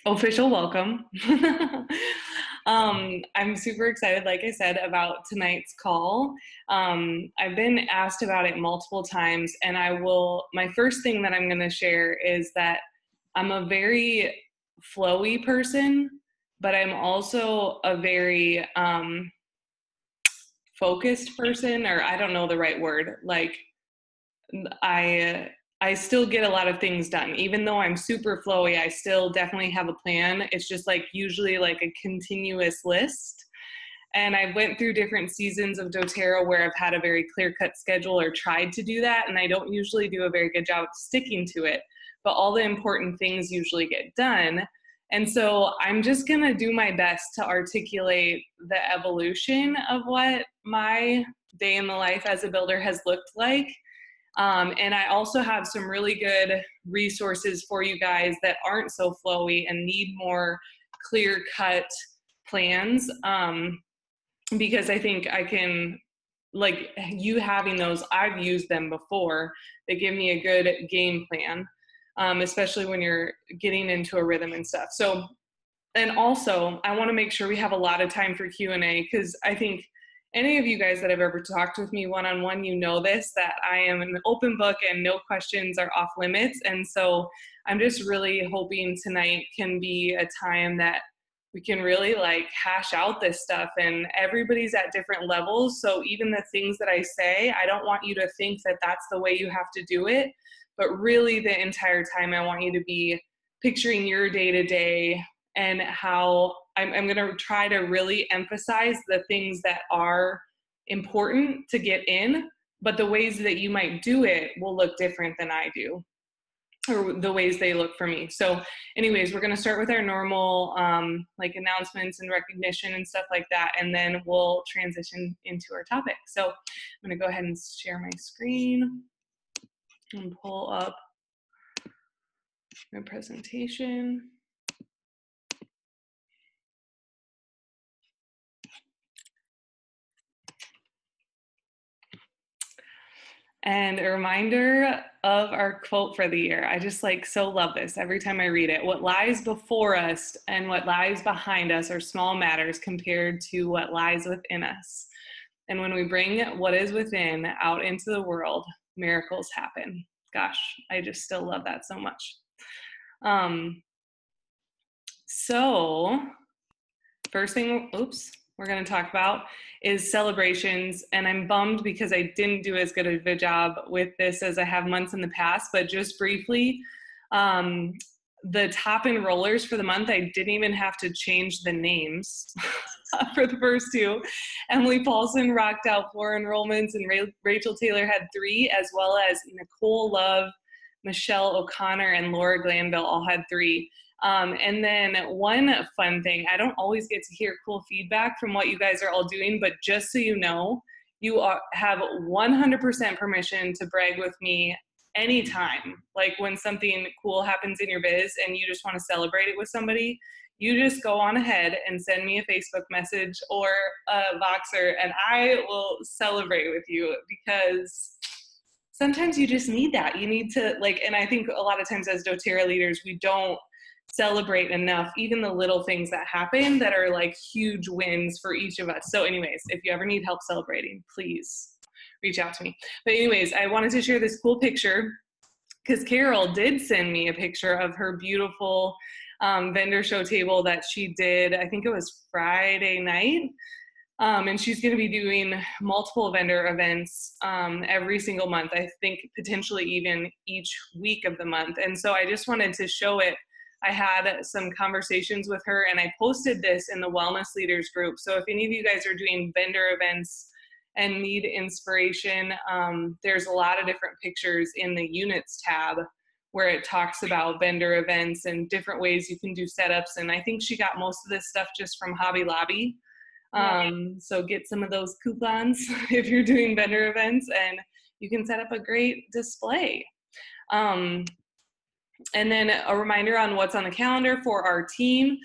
Official welcome. I'm super excited, like I said, about tonight's call. I've been asked about it multiple times, and my first thing that I'm going to share is that I'm a very flowy person, but I'm also a very focused person, or I don't know the right word. Like, I still get a lot of things done. Even though I'm super flowy, I still definitely have a plan. It's just like usually like a continuous list. And I went through different seasons of doTERRA where I've had a very clear-cut schedule or tried to do that, and I don't usually do a very good job of sticking to it. But all the important things usually get done. And so I'm just going to do my best to articulate the evolution of what my day in the life as a builder has looked like. And I also have some really good resources for you guys that aren't so flowy and need more clear-cut plans, because I think I can, like you having those, I've used them before. They give me a good game plan, especially when you're getting into a rhythm and stuff. So, and also I want to make sure we have a lot of time for Q&A, because I think any of you guys that have ever talked with me one-on-one, you know this, that I am an open book and no questions are off limits. And so I'm just really hoping tonight can be a time that we can really like hash out this stuff, and everybody's at different levels. So even the things that I say, I don't want you to think that that's the way you have to do it, but really the entire time I want you to be picturing your day-to-day and how I'm going to try to really emphasize the things that are important to get in, but the ways that you might do it will look different than I do, or the ways they look for me. So anyways, we're going to start with our normal like announcements and recognition and stuff like that, and then we'll transition into our topic. So I'm going to go ahead and share my screen and pull up my presentation. And a reminder of our quote for the year. I just so love this every time I read it. What lies before us and what lies behind us are small matters compared to what lies within us. And when we bring what is within out into the world, miracles happen. Gosh, I just still love that so much. So first thing, we're going to talk about is celebrations. And I'm bummed because I didn't do as good of a job with this as I have months in the past, but just briefly, the top enrollers for the month, I didn't even have to change the names for the first two. Emily Paulson rocked out 4 enrollments, and Rachel Taylor had 3, as well as Nicole Love, Michelle O'Connor, and Laura Glanville all had 3. And then one fun thing, I don't always get to hear cool feedback from what you guys are all doing, but just so you know, you have 100% permission to brag with me anytime. Like when something cool happens in your biz and you just want to celebrate it with somebody, you just go on ahead and send me a Facebook message or a Voxer, and I will celebrate with you, because sometimes you just need that. You need to and I think a lot of times as doTERRA leaders, we don't celebrate enough, even the little things that happen that are huge wins for each of us. So anyways, if you ever need help celebrating, please reach out to me. But anyways, I wanted to share this cool picture because Carol did send me a picture of her beautiful vendor show table that she did, I think it was Friday night. And she's going to be doing multiple vendor events every single month, I think potentially even each week of the month. And so I just wanted to show it. I had some conversations with her, and I posted this in the Wellness Leaders group. So if any of you guys are doing vendor events and need inspiration, there's a lot of different pictures in the units tab where it talks about vendor events and different ways you can do setups. And I think she got most of this stuff just from Hobby Lobby. So get some of those coupons if you're doing vendor events, and you can set up a great display. And then a reminder on what's on the calendar for our team.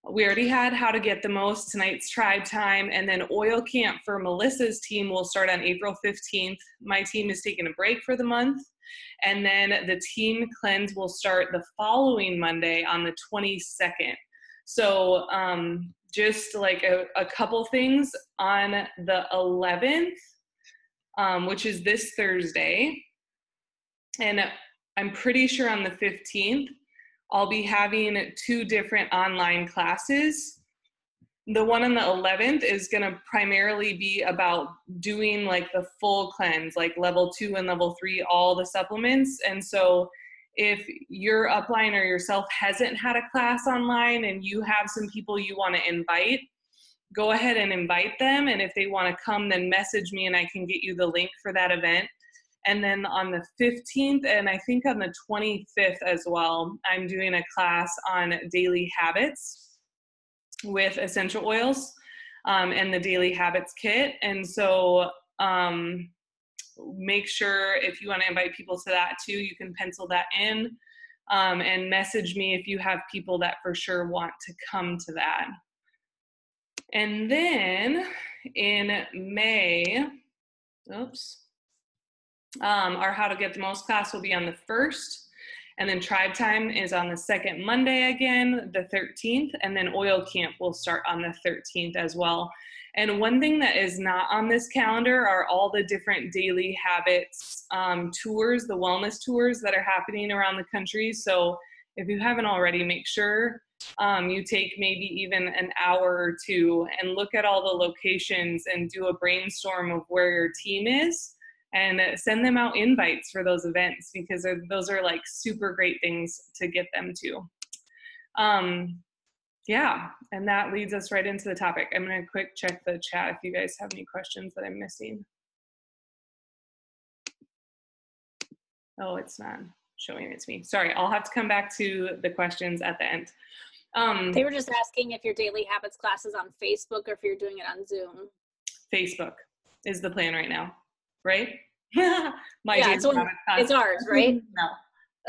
We already had how to get the most, tonight's tribe time, and then oil camp for Melissa's team will start on April 15th. My team is taking a break for the month, And then the team cleanse will start the following Monday on the 22nd. So just like a couple things on the 11th, which is this Thursday. And I'm pretty sure on the 15th, I'll be having 2 different online classes. The one on the 11th is going to primarily be about doing like the full cleanse, like level 2 and level 3, all the supplements. And so if your upline or yourself hasn't had a class online and you have some people you want to invite, go ahead and invite them. And if they want to come, then message me and I can get you the link for that event. And then on the 15th, and I think on the 25th as well, I'm doing a class on daily habits with essential oils and the Daily Habits Kit. And so make sure if you want to invite people to that too, you can pencil that in and message me if you have people that for sure want to come to that. And then in May, our How to Get the Most class will be on the 1st. And then Tribe Time is on the 2nd Monday again, the 13th. And then Oil Camp will start on the 13th as well. And one thing that is not on this calendar are all the different Daily Habits tours, the wellness tours that are happening around the country. So if you haven't already, make sure you take maybe even an hour or 2 and look at all the locations and do a brainstorm of where your team is. And send them out invites for those events, because those are like super great things to get them to. Yeah, and that leads us right into the topic. I'm gonna quick check the chat if you guys have any questions that I'm missing. Oh, it's not showing it to me. Sorry, I'll have to come back to the questions at the end. They were just asking if your Daily Habits class is on Facebook or if you're doing it on Zoom. Facebook is the plan right now, right? Yeah, it's ours, right? No.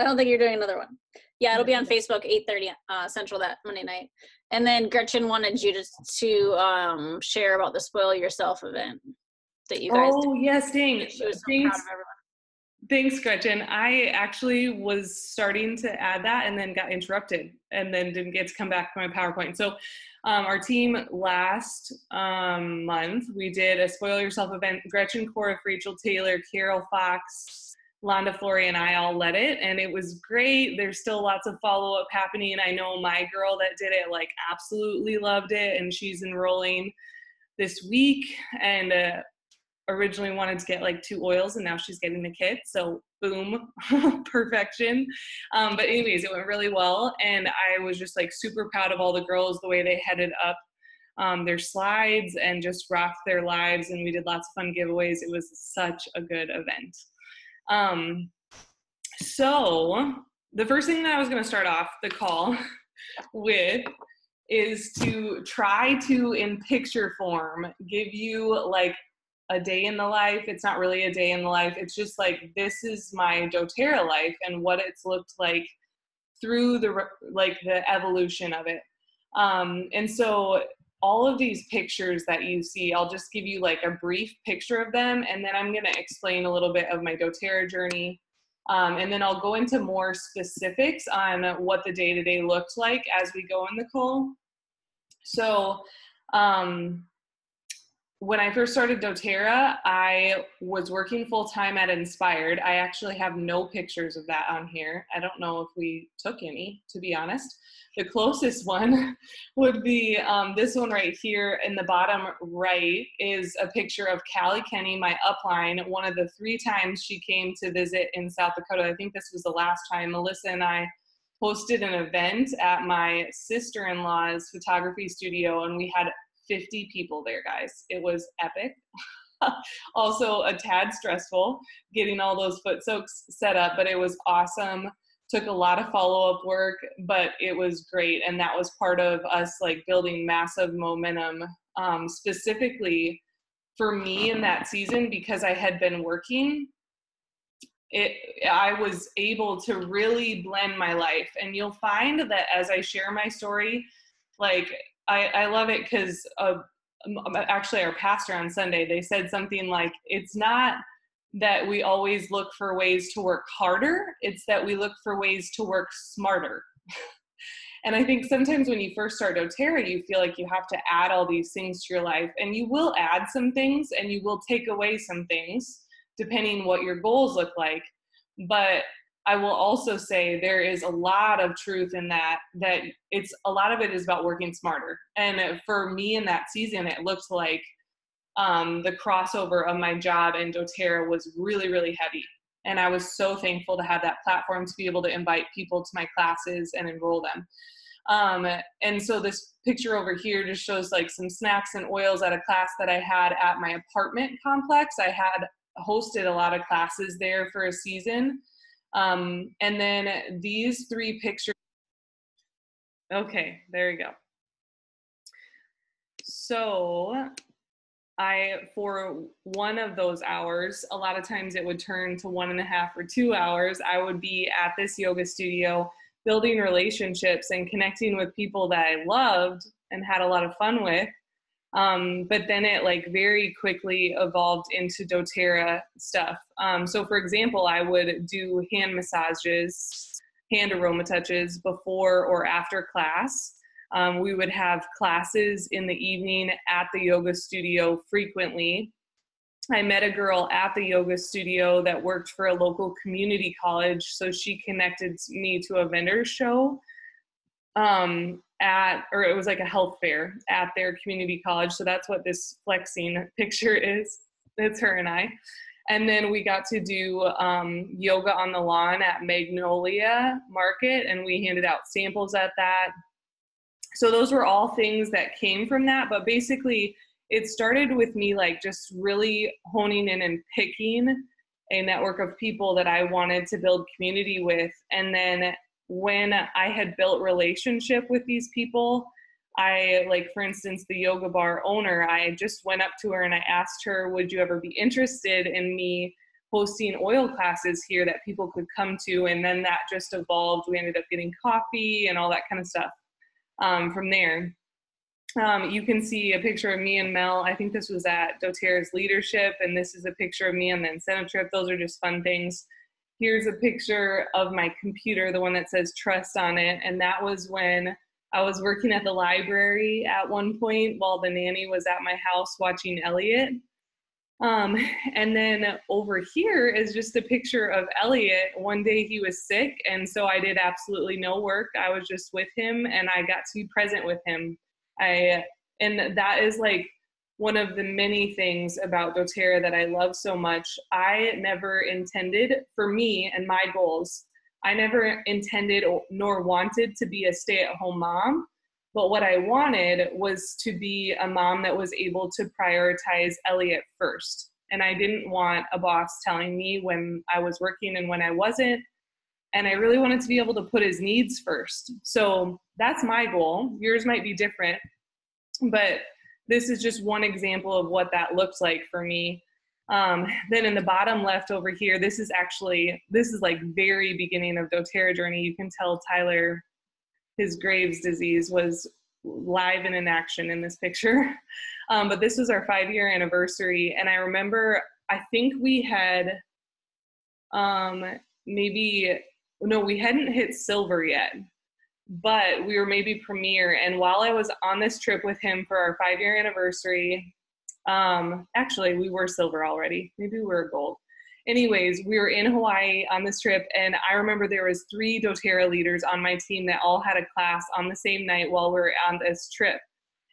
I don't think you're doing another one. Yeah, it'll be on Facebook, 8:30 Central that Monday night. And then Gretchen wanted you to share about the Spoil Yourself event that you guys did. Yes, dang. She was so proud of everyone. Thanks, Gretchen. I actually was starting to add that and then got interrupted and then didn't get to come back to my PowerPoint. So our team last month, we did a Spoil Yourself event. Gretchen Korf, Rachel Taylor, Carol Fox, Londa Flory, and I all led it, and it was great. There's still lots of follow-up happening. I know my girl that did it like absolutely loved it, and she's enrolling this week, and originally wanted to get like 2 oils, and now she's getting the kit. So boom, perfection. But anyways, it went really well. And I was just like super proud of all the girls, the way they headed up their slides and just rocked their lives. And we did lots of fun giveaways. It was such a good event. So the first thing that I was going to start off the call with is to try to, in picture form, give you like a day in the life. It's not really a day in the life. It's just like, this is my doTERRA life and what it's looked like through the evolution of it. And so all of these pictures that you see, I'll just give you like a brief picture of them, and then I'm going to explain a little bit of my doTERRA journey. And then I'll go into more specifics on what the day-to-day looked like as we go in the call. So, when I first started doTERRA, I was working full-time at Inspired. I actually have no pictures of that on here. I don't know if we took any, to be honest. The closest one would be this one right here in the bottom right is a picture of Callie Kenny, my upline, one of the 3 times she came to visit in South Dakota. I think this was the last time. Melissa and I hosted an event at my sister-in-law's photography studio, and we had 50 people there, guys. It was epic. Also a tad stressful getting all those foot soaks set up, but it was awesome. Took a lot of follow-up work, but it was great. And that was part of us like building massive momentum, specifically for me in that season, because I had been working. I was able to really blend my life. And you'll find that as I share my story, like, I love it because actually our pastor on Sunday, they said something like, it's not that we always look for ways to work harder. It's that we look for ways to work smarter. And I think sometimes when you first start doTERRA, you feel like you have to add all these things to your life, and you will add some things and you will take away some things depending what your goals look like. But I will also say there is a lot of truth in that it's a lot of it is about working smarter. And for me in that season, it looked like the crossover of my job and doTERRA was really, really heavy. And I was so thankful to have that platform to be able to invite people to my classes and enroll them. And so this picture over here just shows like some snacks and oils at a class that I had at my apartment complex. I had hosted a lot of classes there for a season. And then these 3 pictures. Okay, there we go. So for one of those hours, a lot of times it would turn to 1.5 or 2 hours. I would be at this yoga studio building relationships and connecting with people that I loved and had a lot of fun with. But then it like very quickly evolved into doTERRA stuff. So for example, I would do hand massages, hand aroma touches before or after class. We would have classes in the evening at the yoga studio frequently. I met a girl at the yoga studio that worked for a local community college, so she connected me to a vendor show or it was like a health fair at their community college. So that's what this flexing picture is. It's her and I. And then we got to do yoga on the lawn at Magnolia Market, and we handed out samples at that. So those were all things that came from that. But basically, it started with me like just really honing in and picking a network of people that I wanted to build community with. And then when I had built relationship with these people, like for instance, the yoga bar owner, I just went up to her and I asked her, would you ever be interested in me hosting oil classes here that people could come to? And then that just evolved. We ended up getting coffee and all that kind of stuff from there. You can see a picture of me and Mel. I think this was at doTERRA's leadership, and this is a picture of me on the incentive trip. Those are just fun things. Here's a picture of my computer, the one that says trust on it. And that was when I was working at the library at one point while the nanny was at my house watching Elliot. And then over here is just a picture of Elliot. One day he was sick, and so I did absolutely no work. I was just with him, and I got to be present with him. And that is like one of the many things about doTERRA that I love so much. I never intended, for me and my goals, I never intended nor wanted to be a stay-at-home mom. But what I wanted was to be a mom that was able to prioritize Elliot first. And I didn't want a boss telling me when I was working and when I wasn't. And I really wanted to be able to put his needs first. So that's my goal. Yours might be different, but this is just one example of what that looks like for me. Then in the bottom left over here, this is like very beginning of doTERRA journey. You can tell Tyler, his Graves' disease was live and in action in this picture. But this was our 5-year anniversary. And I remember, I think we had we hadn't hit silver yet, but we were maybe premier. And while I was on this trip with him for our 5-year anniversary, actually we were silver already. Maybe we were gold. Anyways, we were in Hawaii on this trip, and I remember there was 3 doTERRA leaders on my team that all had a class on the same night while we were on this trip.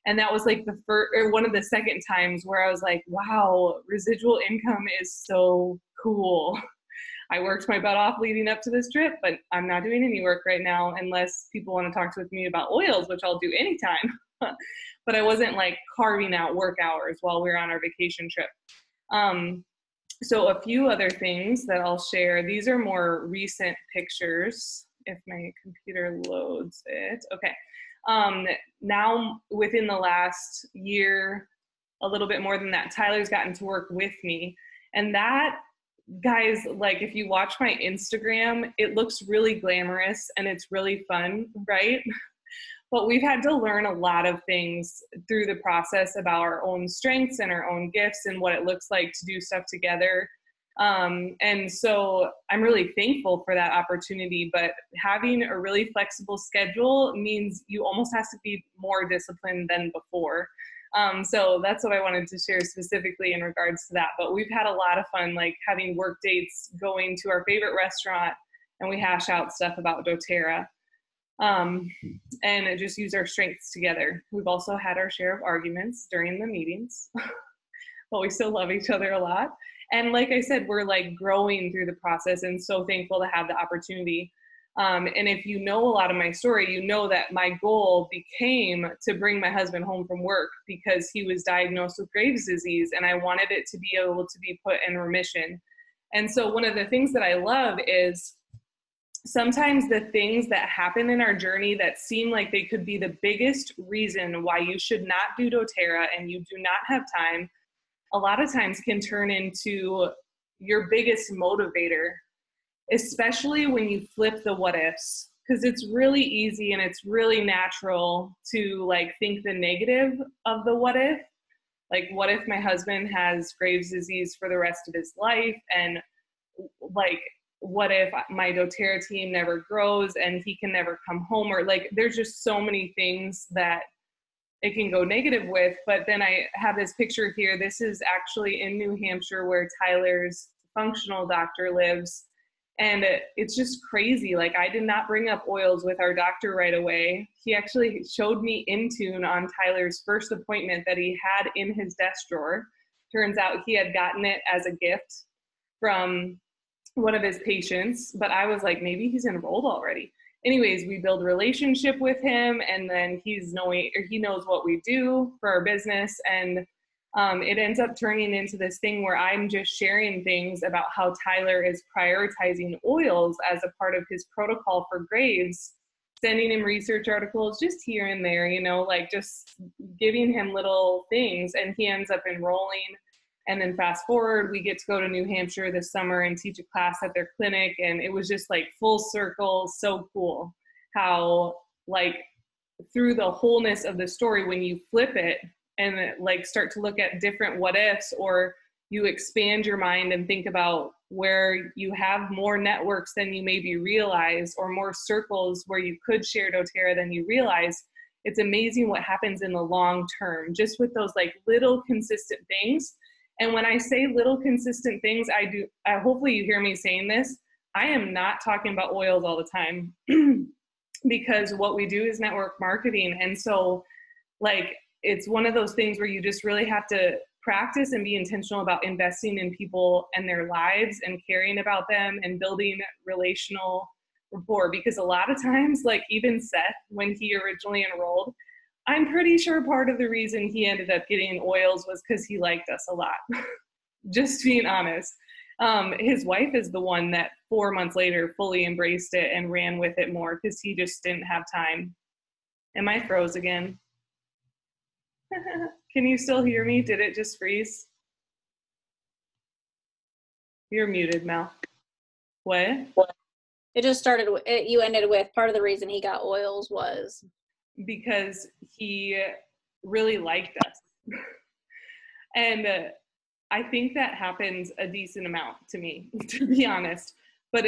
And that was like one of the second times where I was like, wow, residual income is so cool. I worked my butt off leading up to this trip, but I'm not doing any work right now unless people want to talk with me about oils, which I'll do anytime. But I wasn't like carving out work hours while we were on our vacation trip. So a few other things that I'll share. These are more recent pictures, if my computer loads it. Okay. Now within the last year, a little bit more than that, Tyler's gotten to work with me. And that, guys, like if you watch my Instagram, it looks really glamorous and it's really fun, right? But we've had to learn a lot of things through the process about our own strengths and our own gifts and what it looks like to do stuff together. And so I'm really thankful for that opportunity, but having a really flexible schedule means you almost have to be more disciplined than before. So that's what I wanted to share specifically in regards to that. But we've had a lot of fun, like having work dates, going to our favorite restaurant, and we hash out stuff about doTERRA, and just use our strengths together. We've also had our share of arguments during the meetings, but we still love each other a lot. And like I said, we're like growing through the process and so thankful to have the opportunity. And if you know a lot of my story, you know that my goal became to bring my husband home from work because he was diagnosed with Graves' disease and I wanted it to be able to be put in remission. And so one of the things that I love is sometimes the things that happen in our journey that seem like they could be the biggest reason why you should not do doTERRA and you do not have time, a lot of times can turn into your biggest motivator, especially when you flip the what ifs, because it's really easy and it's really natural to like think the negative of the what if. Like, what if my husband has Graves' disease for the rest of his life? And like, what if my doTERRA team never grows and he can never come home? Or like, there's just so many things that it can go negative with. But then I have this picture here. This is actually in New Hampshire where Tyler's functional doctor lives. And it's just crazy. Like, I did not bring up oils with our doctor right away. He actually showed me Intune on Tyler's first appointment that he had in his desk drawer. Turns out he had gotten it as a gift from one of his patients, but I was like, maybe he's enrolled already. Anyways, we build a relationship with him, and then he knows what we do for our business, and it ends up turning into this thing where I'm just sharing things about how Tyler is prioritizing oils as a part of his protocol for Graves, sending him research articles just here and there, like just giving him little things, and he ends up enrolling. And then fast forward, we get to go to New Hampshire this summer and teach a class at their clinic. And it was just like full circle, so cool how like through the wholeness of the story, when you flip it and like start to look at different what ifs, or you expand your mind and think about where you have more networks than you maybe realize, or more circles where you could share doTERRA than you realize, it's amazing what happens in the long term, just with those like little consistent things. And when I say little consistent things, hopefully you hear me saying this, I am not talking about oils all the time because what we do is network marketing. And so like, it's one of those things where you just really have to practice and be intentional about investing in people and their lives and caring about them and building relational rapport. Because a lot of times, like even Seth, when he originally enrolled, I'm pretty sure part of the reason he ended up getting oils was because he liked us a lot. Just being honest. His wife is the one that 4 months later fully embraced it and ran with it more because he just didn't have time. Am I froze again? Can you still hear me? Did it just freeze? You're muted, Mel. What? It just started, you ended with part of the reason he got oils was because he really liked us. And I think that happens a decent amount to me, to be honest. But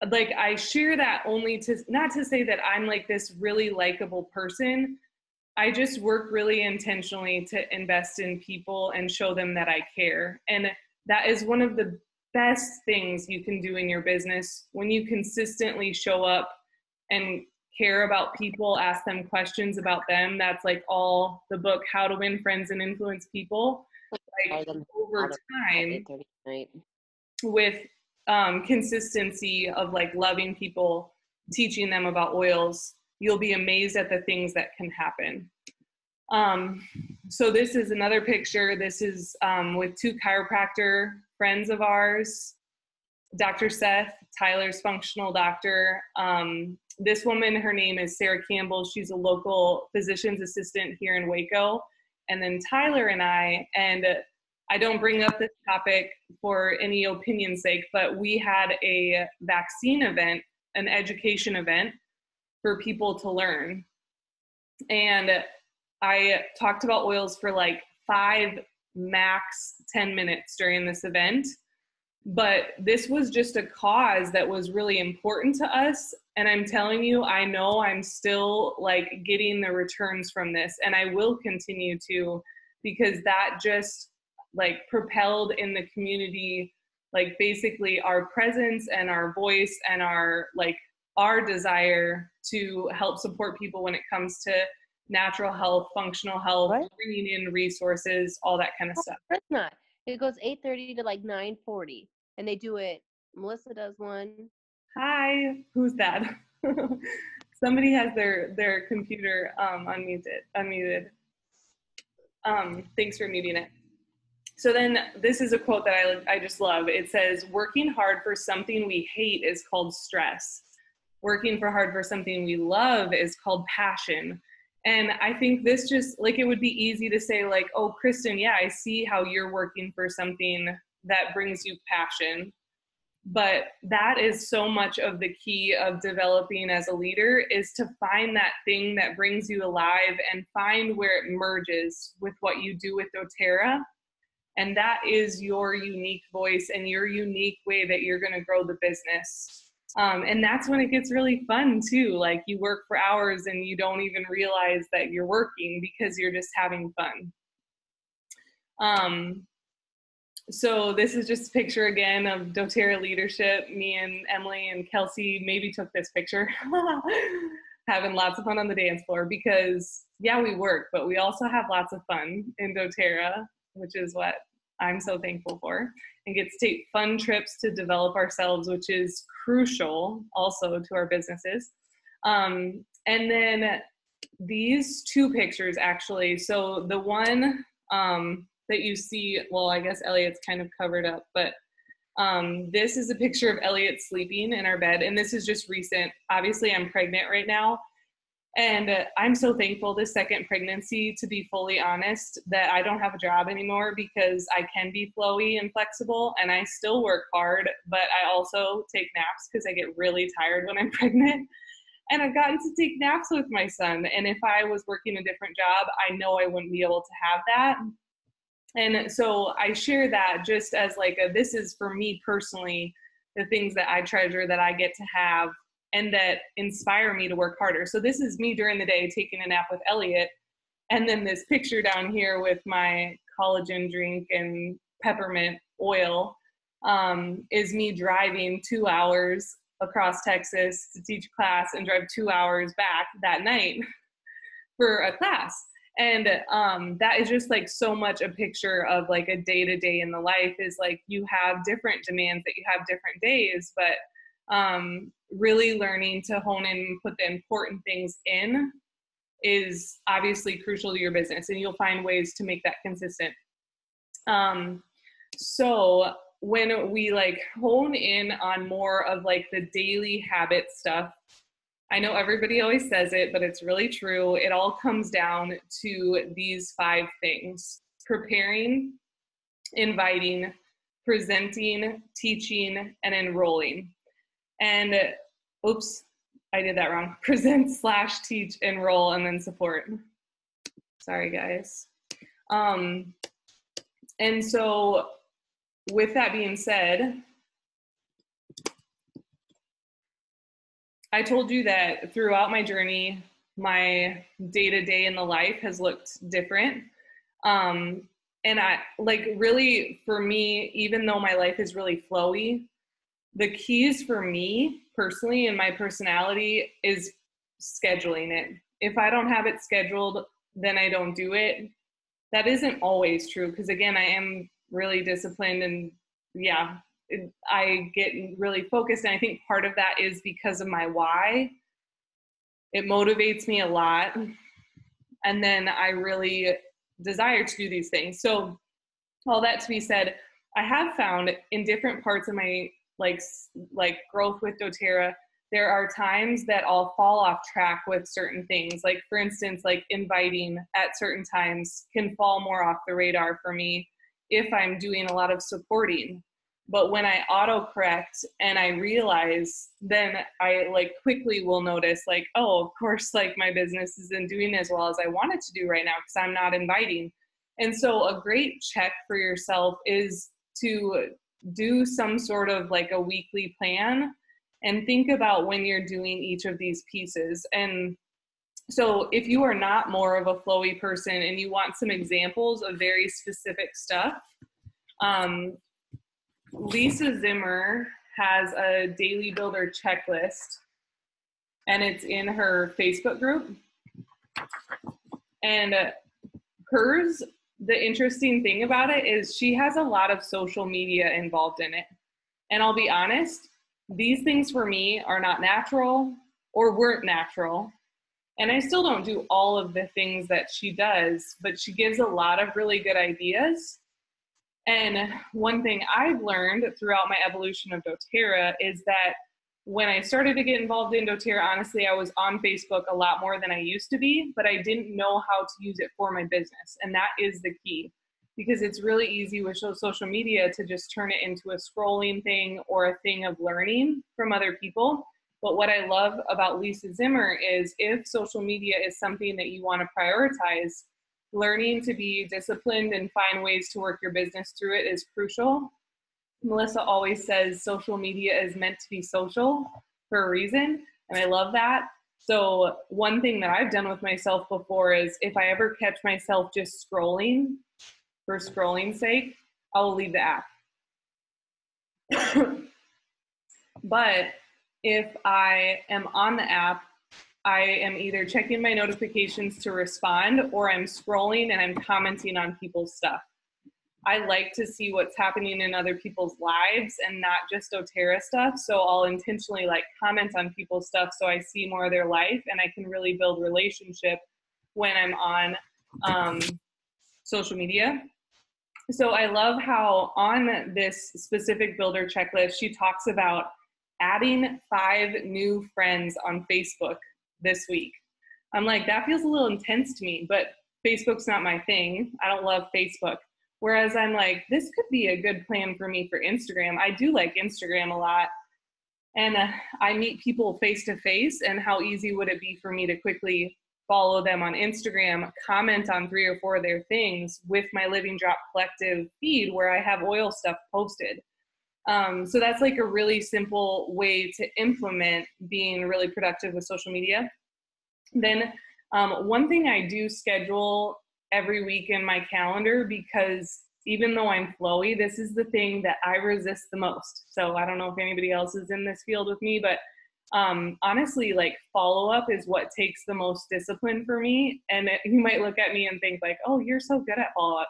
I share that only not to say that I'm like this really likable person. I just work really intentionally to invest in people and show them that I care. And that is one of the best things you can do in your business, when you consistently show up and care about people, ask them questions about them. That's like all the book, How to Win Friends and Influence People. Like over time, with consistency of like loving people, teaching them about oils, you'll be amazed at the things that can happen. So this is another picture. This is with two chiropractor friends of ours, Dr. Seth, Tyler's functional doctor. This woman, her name is Sarah Campbell. She's a local physician's assistant here in Waco. And then Tyler and I don't bring up this topic for any opinion's sake, but we had a vaccine event, an education event for people to learn. And I talked about oils for like 5 max 10 minutes during this event. But this was just a cause that was really important to us. And I'm telling you, I know I'm still like getting the returns from this, and I will continue to, because that just like propelled in the community, like basically our presence and our voice and our desire to help support people when it comes to natural health, functional health, What? bringing in resources, all that kind of stuff. It's not. It goes 8:30 to like 9:40, and they do it. Melissa does one. Hi, who's that? Somebody has their computer unmuted. Thanks for muting it. So then this is a quote that I just love. It says, working hard for something we hate is called stress. Working hard for something we love is called passion. And I think this just, like, it would be easy to say like, oh, Kristen, yeah, I see how you're working for something that brings you passion. But that is so much of the key of developing as a leader, is to find that thing that brings you alive and find where it merges with what you do with doTERRA. And that is your unique voice and your unique way that you're going to grow the business. And that's when it gets really fun too. Like, you work for hours and you don't even realize that you're working because you're just having fun. So this is just a picture again of doTERRA leadership. Me and Emily and Kelsey maybe took this picture, having lots of fun on the dance floor, because yeah, we work, but we also have lots of fun in doTERRA, which is what I'm so thankful for, and get to take fun trips to develop ourselves, which is crucial also to our businesses. And then these two pictures actually, so the one that you see, well, I guess Elliot's kind of covered up, but this is a picture of Elliot sleeping in our bed, and this is just recent. Obviously, I'm pregnant right now, and I'm so thankful this second pregnancy, to be fully honest, that I don't have a job anymore, because I can be flowy and flexible, and I still work hard, but I also take naps because I get really tired when I'm pregnant. And I've gotten to take naps with my son, and if I was working a different job, I know I wouldn't be able to have that. And so I share that just as like this is for me personally, the things that I treasure that I get to have and that inspire me to work harder. So this is me during the day taking a nap with Elliot. And then this picture down here with my collagen drink and peppermint oil is me driving 2 hours across Texas to teach class and drive 2 hours back that night for a class. And that is just like so much a picture of like a day-to-day in the life, is like you have different demands that you have different days, but really learning to hone in and put the important things in is obviously crucial to your business, and you'll find ways to make that consistent. So when we like hone in on more of like the daily habit stuff, I know everybody always says it, but it's really true. It all comes down to these 5 things: preparing, inviting, presenting, teaching, and enrolling. And oops, I did that wrong. Present / teach, enroll, and then support. Sorry, guys. And so with that being said, I told you that throughout my journey, my day-to-day in the life has looked different. And I like, really, for me, even though my life is really flowy, the keys for me personally and my personality is scheduling it. If I don't have it scheduled, then I don't do it. That isn't always true, because again, I am really disciplined, and yeah, I get really focused. And I think part of that is because of my why. It motivates me a lot. And then I really desire to do these things. So all that to be said, I have found in different parts of my like growth with doTERRA, there are times that I'll fall off track with certain things. Like for instance, like inviting at certain times can fall more off the radar for me if I'm doing a lot of supporting. But when I autocorrect and I realize, then I like quickly will notice like, oh, of course, like my business isn't doing as well as I want it to do right now because I'm not inviting. And so a great check for yourself is to do some sort of like a weekly plan and think about when you're doing each of these pieces. And so if you are not more of a flowy person and you want some examples of very specific stuff, Lisa Zimmer has a daily builder checklist, and it's in her Facebook group. And hers, the interesting thing about it is she has a lot of social media involved in it. And I'll be honest, these things for me are not natural or weren't natural. And I still don't do all of the things that she does, but she gives a lot of really good ideas. And one thing I've learned throughout my evolution of doTERRA is that when I started to get involved in doTERRA, honestly, I was on Facebook a lot more than I used to be, but I didn't know how to use it for my business. And that is the key, because it's really easy with social media to just turn it into a scrolling thing or a thing of learning from other people. But what I love about Lisa Zimmer is if social media is something that you want to prioritize, learning to be disciplined and find ways to work your business through it is crucial. Melissa always says social media is meant to be social for a reason, and I love that. So one thing that I've done with myself before is if I ever catch myself just scrolling for scrolling's sake, I will leave the app. But if I am on the app, I am either checking my notifications to respond, or I'm scrolling and I'm commenting on people's stuff. I like to see what's happening in other people's lives and not just doTERRA stuff. So I'll intentionally like comment on people's stuff so I see more of their life and I can really build relationship when I'm on social media. So I love how on this specific builder checklist, she talks about adding 5 new friends on Facebook this week. I'm like, that feels a little intense to me, but Facebook's not my thing. I don't love Facebook. Whereas I'm like, this could be a good plan for me for Instagram. I do like Instagram a lot. And I meet people face to face, and how easy would it be for me to quickly follow them on Instagram, comment on 3 or 4 of their things with my Living Drop Collective feed where I have oil stuff posted. So that's like a really simple way to implement being really productive with social media. Then one thing I do schedule every week in my calendar, because even though I'm flowy, this is the thing that I resist the most. So I don't know if anybody else is in this field with me, but honestly, like follow-up is what takes the most discipline for me. And you might look at me and think like, oh, you're so good at follow-up.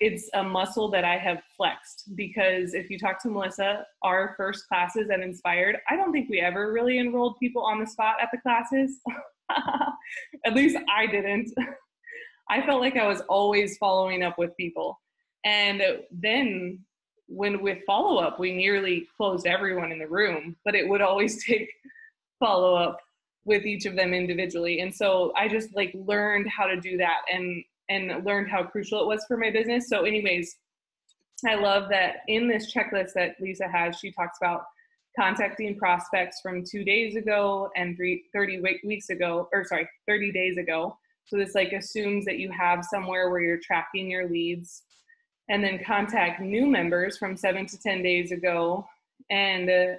It's a muscle that I have flexed, because if you talk to Melissa, our first classes at Inspired, I don't think we ever really enrolled people on the spot at the classes. At least I didn't. I felt like I was always following up with people. And then when with follow-up, we nearly closed everyone in the room, but it would always take follow-up with each of them individually. And so I just like learned how to do that and learned how crucial it was for my business. So anyways, I love that in this checklist that Lisa has, she talks about contacting prospects from 2 days ago and 30 days ago. So this like assumes that you have somewhere where you're tracking your leads, and then contact new members from 7 to 10 days ago and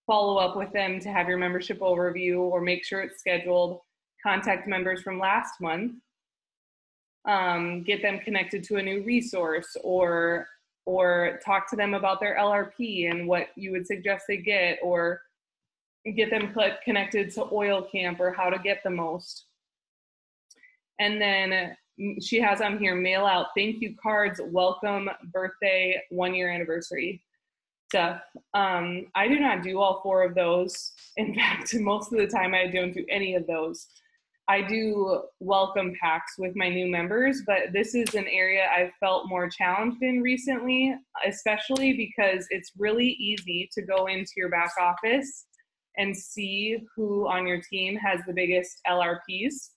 follow up with them to have your membership overview or make sure it's scheduled. Contact members from last month, get them connected to a new resource, or talk to them about their LRP and what you would suggest they get, or get them connected to Oil Camp or how to get the most. And then she has on here, mail out thank you cards, welcome, birthday, 1-year anniversary stuff. I do not do all 4 of those. In fact, most of the time I don't do any of those. I do welcome packs with my new members, but this is an area I've felt more challenged in recently, especially because it's really easy to go into your back office and see who on your team has the biggest LRPs,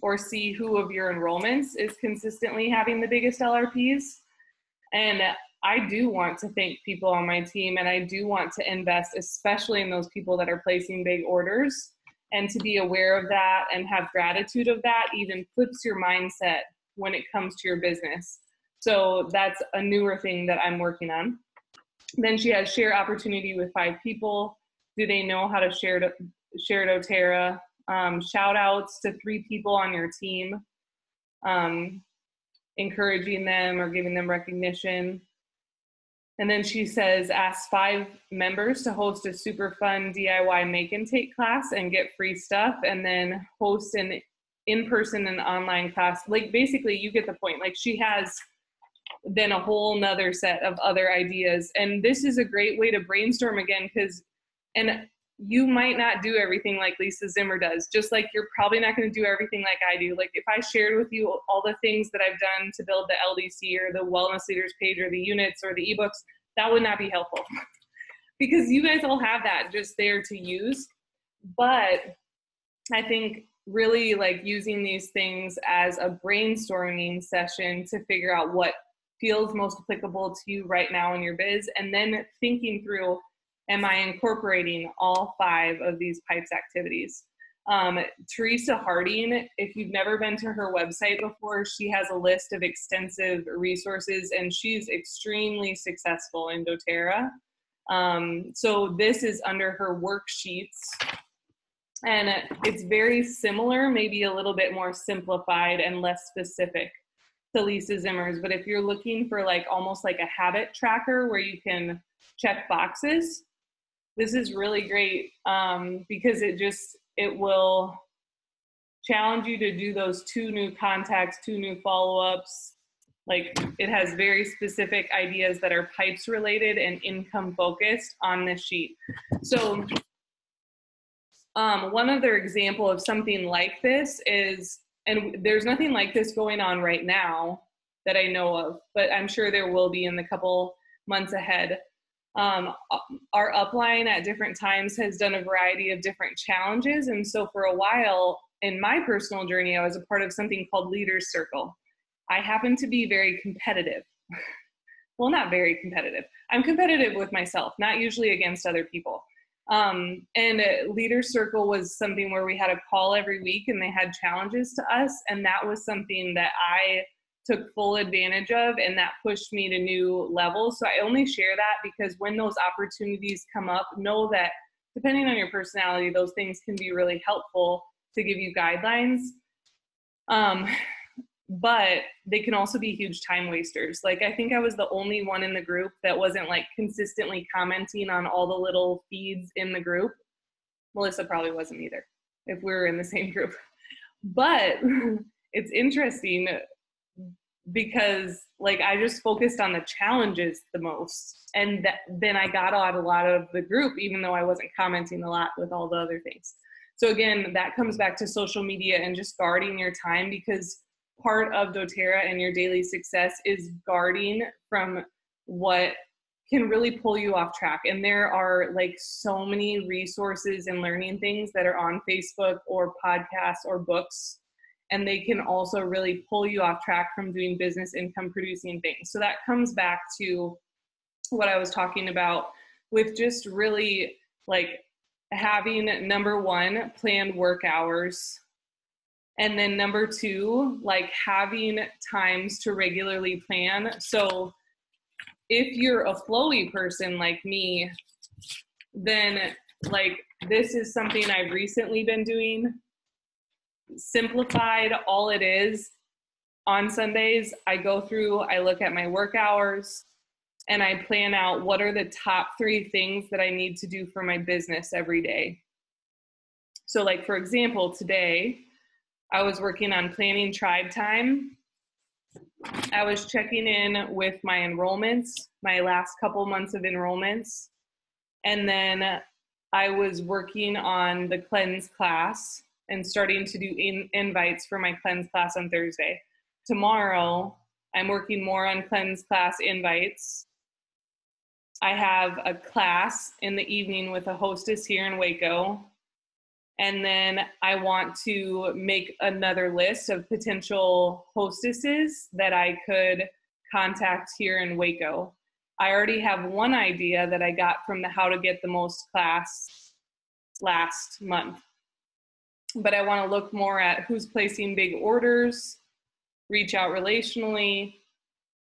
or see who of your enrollments is consistently having the biggest LRPs. And I do want to thank people on my team, and I do want to invest, especially in those people that are placing big orders. And to be aware of that and have gratitude of that even flips your mindset when it comes to your business. So that's a newer thing that I'm working on. Then she has share opportunity with 5 people. Do they know how to share doTERRA? Shout outs to 3 people on your team, encouraging them or giving them recognition. And then she says, ask 5 members to host a super fun DIY make and take class and get free stuff, and then host an in-person and online class. Like, basically, you get the point. Like, she has then a whole nother set of other ideas. And this is a great way to brainstorm again, because, and you might not do everything like Lisa Zimmer does, just like you're probably not going to do everything like I do. Like, if I shared with you all the things that I've done to build the LDC or the Wellness Leaders page or the units or the ebooks, that would not be helpful because you guys all have that just there to use. But I think really like using these things as a brainstorming session to figure out what feels most applicable to you right now in your biz, and then thinking through, am I incorporating all 5 of these PIPES activities? Teresa Harding, if you've never been to her website before, she has a list of extensive resources, and she's extremely successful in doTERRA. So this is under her worksheets, and it's very similar, maybe a little bit more simplified and less specific to Lisa Zimmer's. But if you're looking for like almost like a habit tracker where you can check boxes, this is really great, because it will challenge you to do those 2 new contacts, 2 new follow-ups. Like, it has very specific ideas that are PIPES related and income focused on this sheet. So one other example of something like this is, and there's nothing like this going on right now that I know of, but I'm sure there will be in the couple months ahead. Our upline at different times has done a variety of different challenges. And so for a while in my personal journey, I was a part of something called Leaders Circle. I happen to be very competitive. Well, not very competitive. I'm competitive with myself, not usually against other people. And Leaders Circle was something where we had a call every week and they had challenges to us. And that was something that I took full advantage of, and that pushed me to new levels. So I only share that because when those opportunities come up, know that depending on your personality, those things can be really helpful to give you guidelines. But they can also be huge time wasters. Like, I think I was the only one in the group that wasn't like consistently commenting on all the little feeds in the group. Melissa probably wasn't either if we were in the same group. But it's interesting because like I just focused on the challenges the most, and then I got out a lot of the group, even though I wasn't commenting a lot with all the other things. So again, that comes back to social media and just guarding your time, because part of doTERRA and your daily success is guarding from what can really pull you off track. And there are like so many resources and learning things that are on Facebook or podcasts or books, and they can also really pull you off track from doing business income producing things. So that comes back to what I was talking about with just really like having, number 1, planned work hours. And then number 2, like having times to regularly plan. So if you're a flowy person like me, then like this is something I've recently been doing. Simplified, all it is, on Sundays, I go through, I look at my work hours, and I plan out what are the top 3 things that I need to do for my business every day. So like, for example, today, I was working on planning tribe time. I was checking in with my enrollments, my last couple months of enrollments. And then I was working on the cleanse class and starting to do invites for my cleanse class on Thursday. Tomorrow, I'm working more on cleanse class invites. I have a class in the evening with a hostess here in Waco. And then I want to make another list of potential hostesses that I could contact here in Waco. I already have one idea that I got from the How to Get the Most class last month. But I want to look more at who's placing big orders, reach out relationally,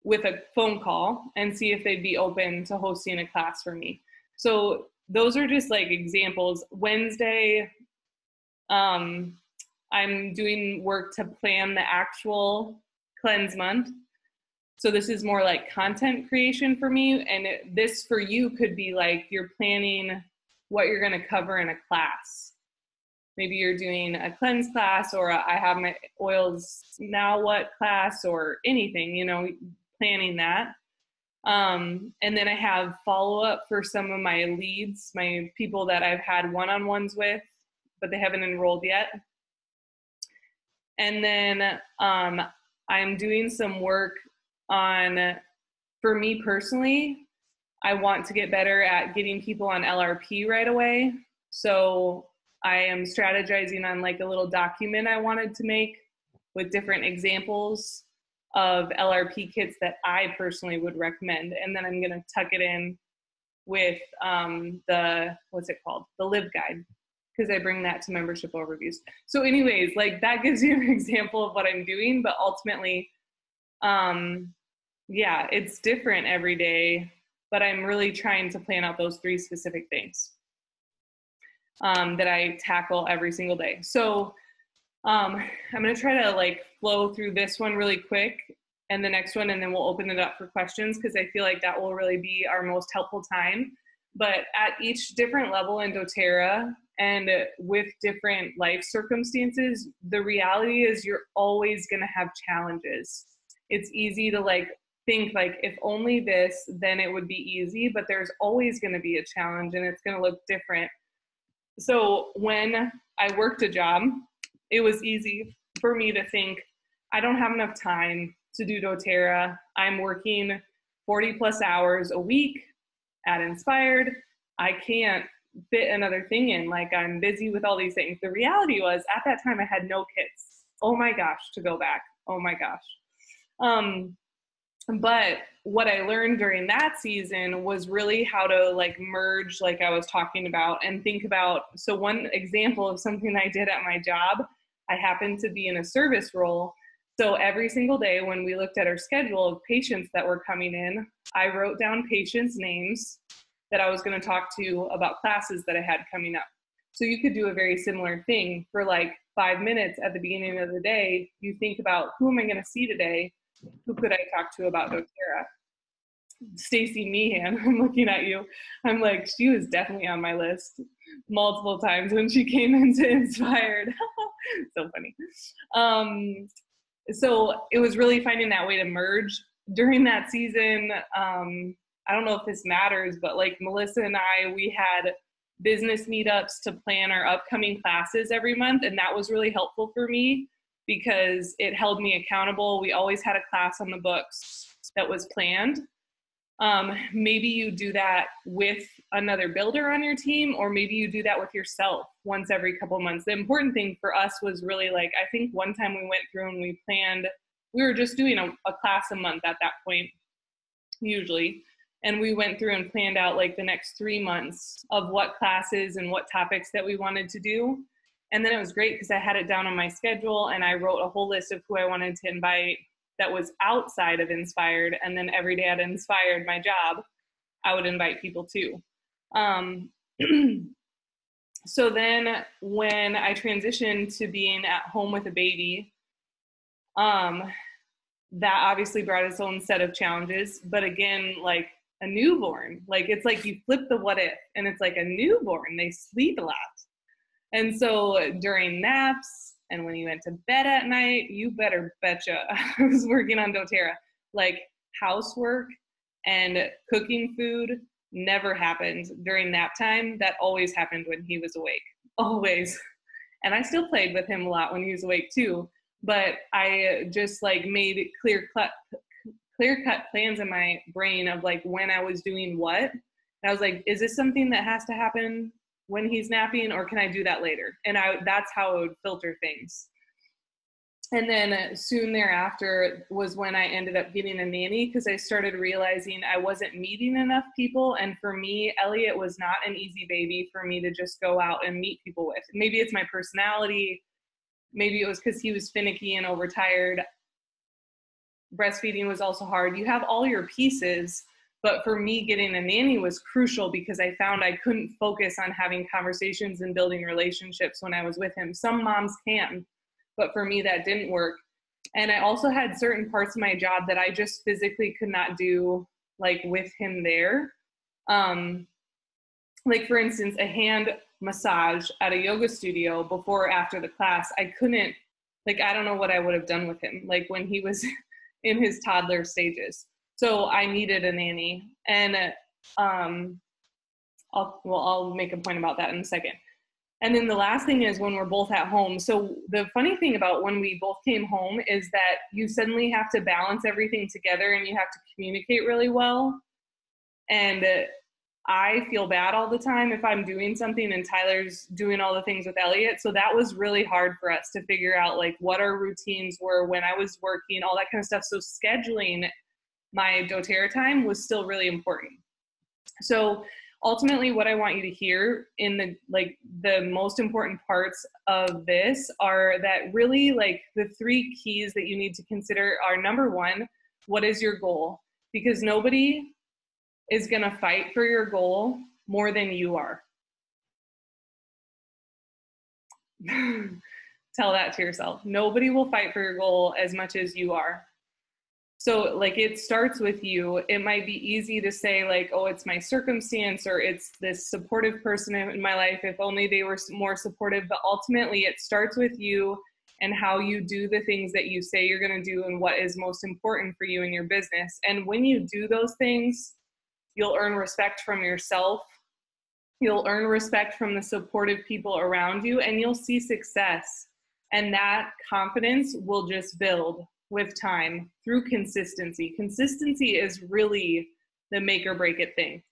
with a phone call and see if they'd be open to hosting a class for me. So those are just like examples. Wednesday, I'm doing work to plan the actual cleanse month. So this is more like content creation for me. And this for you could be like you're planning what you're going to cover in a class. Maybe you're doing a cleanse class, or I have my oils now what class, or anything, you know, planning that. And then I have follow-up for some of my leads, my people that I've had one-on-ones with, but they haven't enrolled yet. And then I'm doing some work on, for me personally, I want to get better at getting people on LRP right away. So I am strategizing on like a little document I wanted to make with different examples of LRP kits that I personally would recommend. And then I'm going to tuck it in with what's it called? The Live Guide, because I bring that to membership overviews. So anyways, like that gives you an example of what I'm doing, but ultimately, yeah, it's different every day, but I'm really trying to plan out those 3 specific things that I tackle every single day. So I'm going to try to like flow through this one really quick and the next one, and then we'll open it up for questions, because I feel like that will really be our most helpful time. But at each different level in doTERRA and with different life circumstances, the reality is you're always going to have challenges. It's easy to like think like, if only this, then it would be easy, but there's always going to be a challenge and it's going to look different. So when I worked a job, it was easy for me to think, I don't have enough time to do doTERRA. I'm working 40 plus hours a week at Inspired. I can't fit another thing in. Like, I'm busy with all these things. The reality was at that time I had no kids. Oh my gosh, to go back. Oh my gosh. But what I learned during that season was really how to like merge, like I was talking about, and think about, so one example of something I did at my job, I happened to be in a service role. So every single day when we looked at our schedule of patients that were coming in, I wrote down patients' names that I was going to talk to about classes that I had coming up. So you could do a very similar thing for like 5 minutes at the beginning of the day. You think about, who am I going to see today? Who could I talk to about doTERRA? Stacy Meehan, I'm looking at you. I'm like, she was definitely on my list multiple times when she came into Inspired. So funny. So it was really finding that way to merge during that season. I don't know if this matters, but like Melissa and I, we had business meetups to plan our upcoming classes every month. And that was really helpful for me because it held me accountable. We always had a class on the books that was planned. Maybe you do that with another builder on your team, or maybe you do that with yourself once every couple months. The important thing for us was really like, I think one time we went through and we planned, we were just doing a class a month at that point, usually. And we went through and planned out like the next 3 months of what classes and what topics that we wanted to do. And then it was great because I had it down on my schedule and I wrote a whole list of who I wanted to invite that was outside of Inspired. And then every day at Inspired, my job, I would invite people too. So then when I transitioned to being at home with a baby, that obviously brought its own set of challenges. But again, like a newborn, like it's like you flip the what if, and it's like a newborn, they sleep a lot. And so during naps and when you went to bed at night, you better betcha I was working on doTERRA. Like housework and cooking food never happened during nap time. That always happened when he was awake, always. And I still played with him a lot when he was awake too. But I just like made clear-cut plans in my brain of like when I was doing what. And I was like, is this something that has to happen when he's napping, or can I do that later? And that's how I would filter things. And then soon thereafter was when I ended up getting a nanny, because I started realizing I wasn't meeting enough people. And for me, Elliot was not an easy baby for me to just go out and meet people with. Maybe it's my personality. Maybe it was because he was finicky and overtired. breastfeeding was also hard. You have all your pieces, but for me, getting a nanny was crucial because I found I couldn't focus on having conversations and building relationships when I was with him. Some moms can, but for me, that didn't work. And I also had certain parts of my job that I just physically could not do, like with him there. Like for instance, a hand massage at a yoga studio before or after the class, I couldn't, like, I don't know what I would have done with him, like when he was in his toddler stages. So I needed a nanny. And I'll make a point about that in a second. And then the last thing is when we're both at home. So the funny thing about when we both came home is that you suddenly have to balance everything together and you have to communicate really well. And I feel bad all the time if I'm doing something and Tyler's doing all the things with Elliot. So that was really hard for us to figure out, like, what our routines were when I was working, all that kind of stuff. So scheduling my doTERRA time was still really important. So ultimately what I want you to hear in the most important parts of this are that really, like, the 3 keys that you need to consider are, number 1, what is your goal? Because nobody is going to fight for your goal more than you are. Tell that to yourself. Nobody will fight for your goal as much as you are. So, like, it starts with you. It might be easy to say, like, oh, it's my circumstance, or it's this supportive person in my life. If only they were more supportive. But ultimately, it starts with you and how you do the things that you say you're going to do and what is most important for you in your business. And when you do those things, you'll earn respect from yourself. You'll earn respect from the supportive people around you, and you'll see success. And that confidence will just build with time through consistency. Consistency is really the make or break it thing.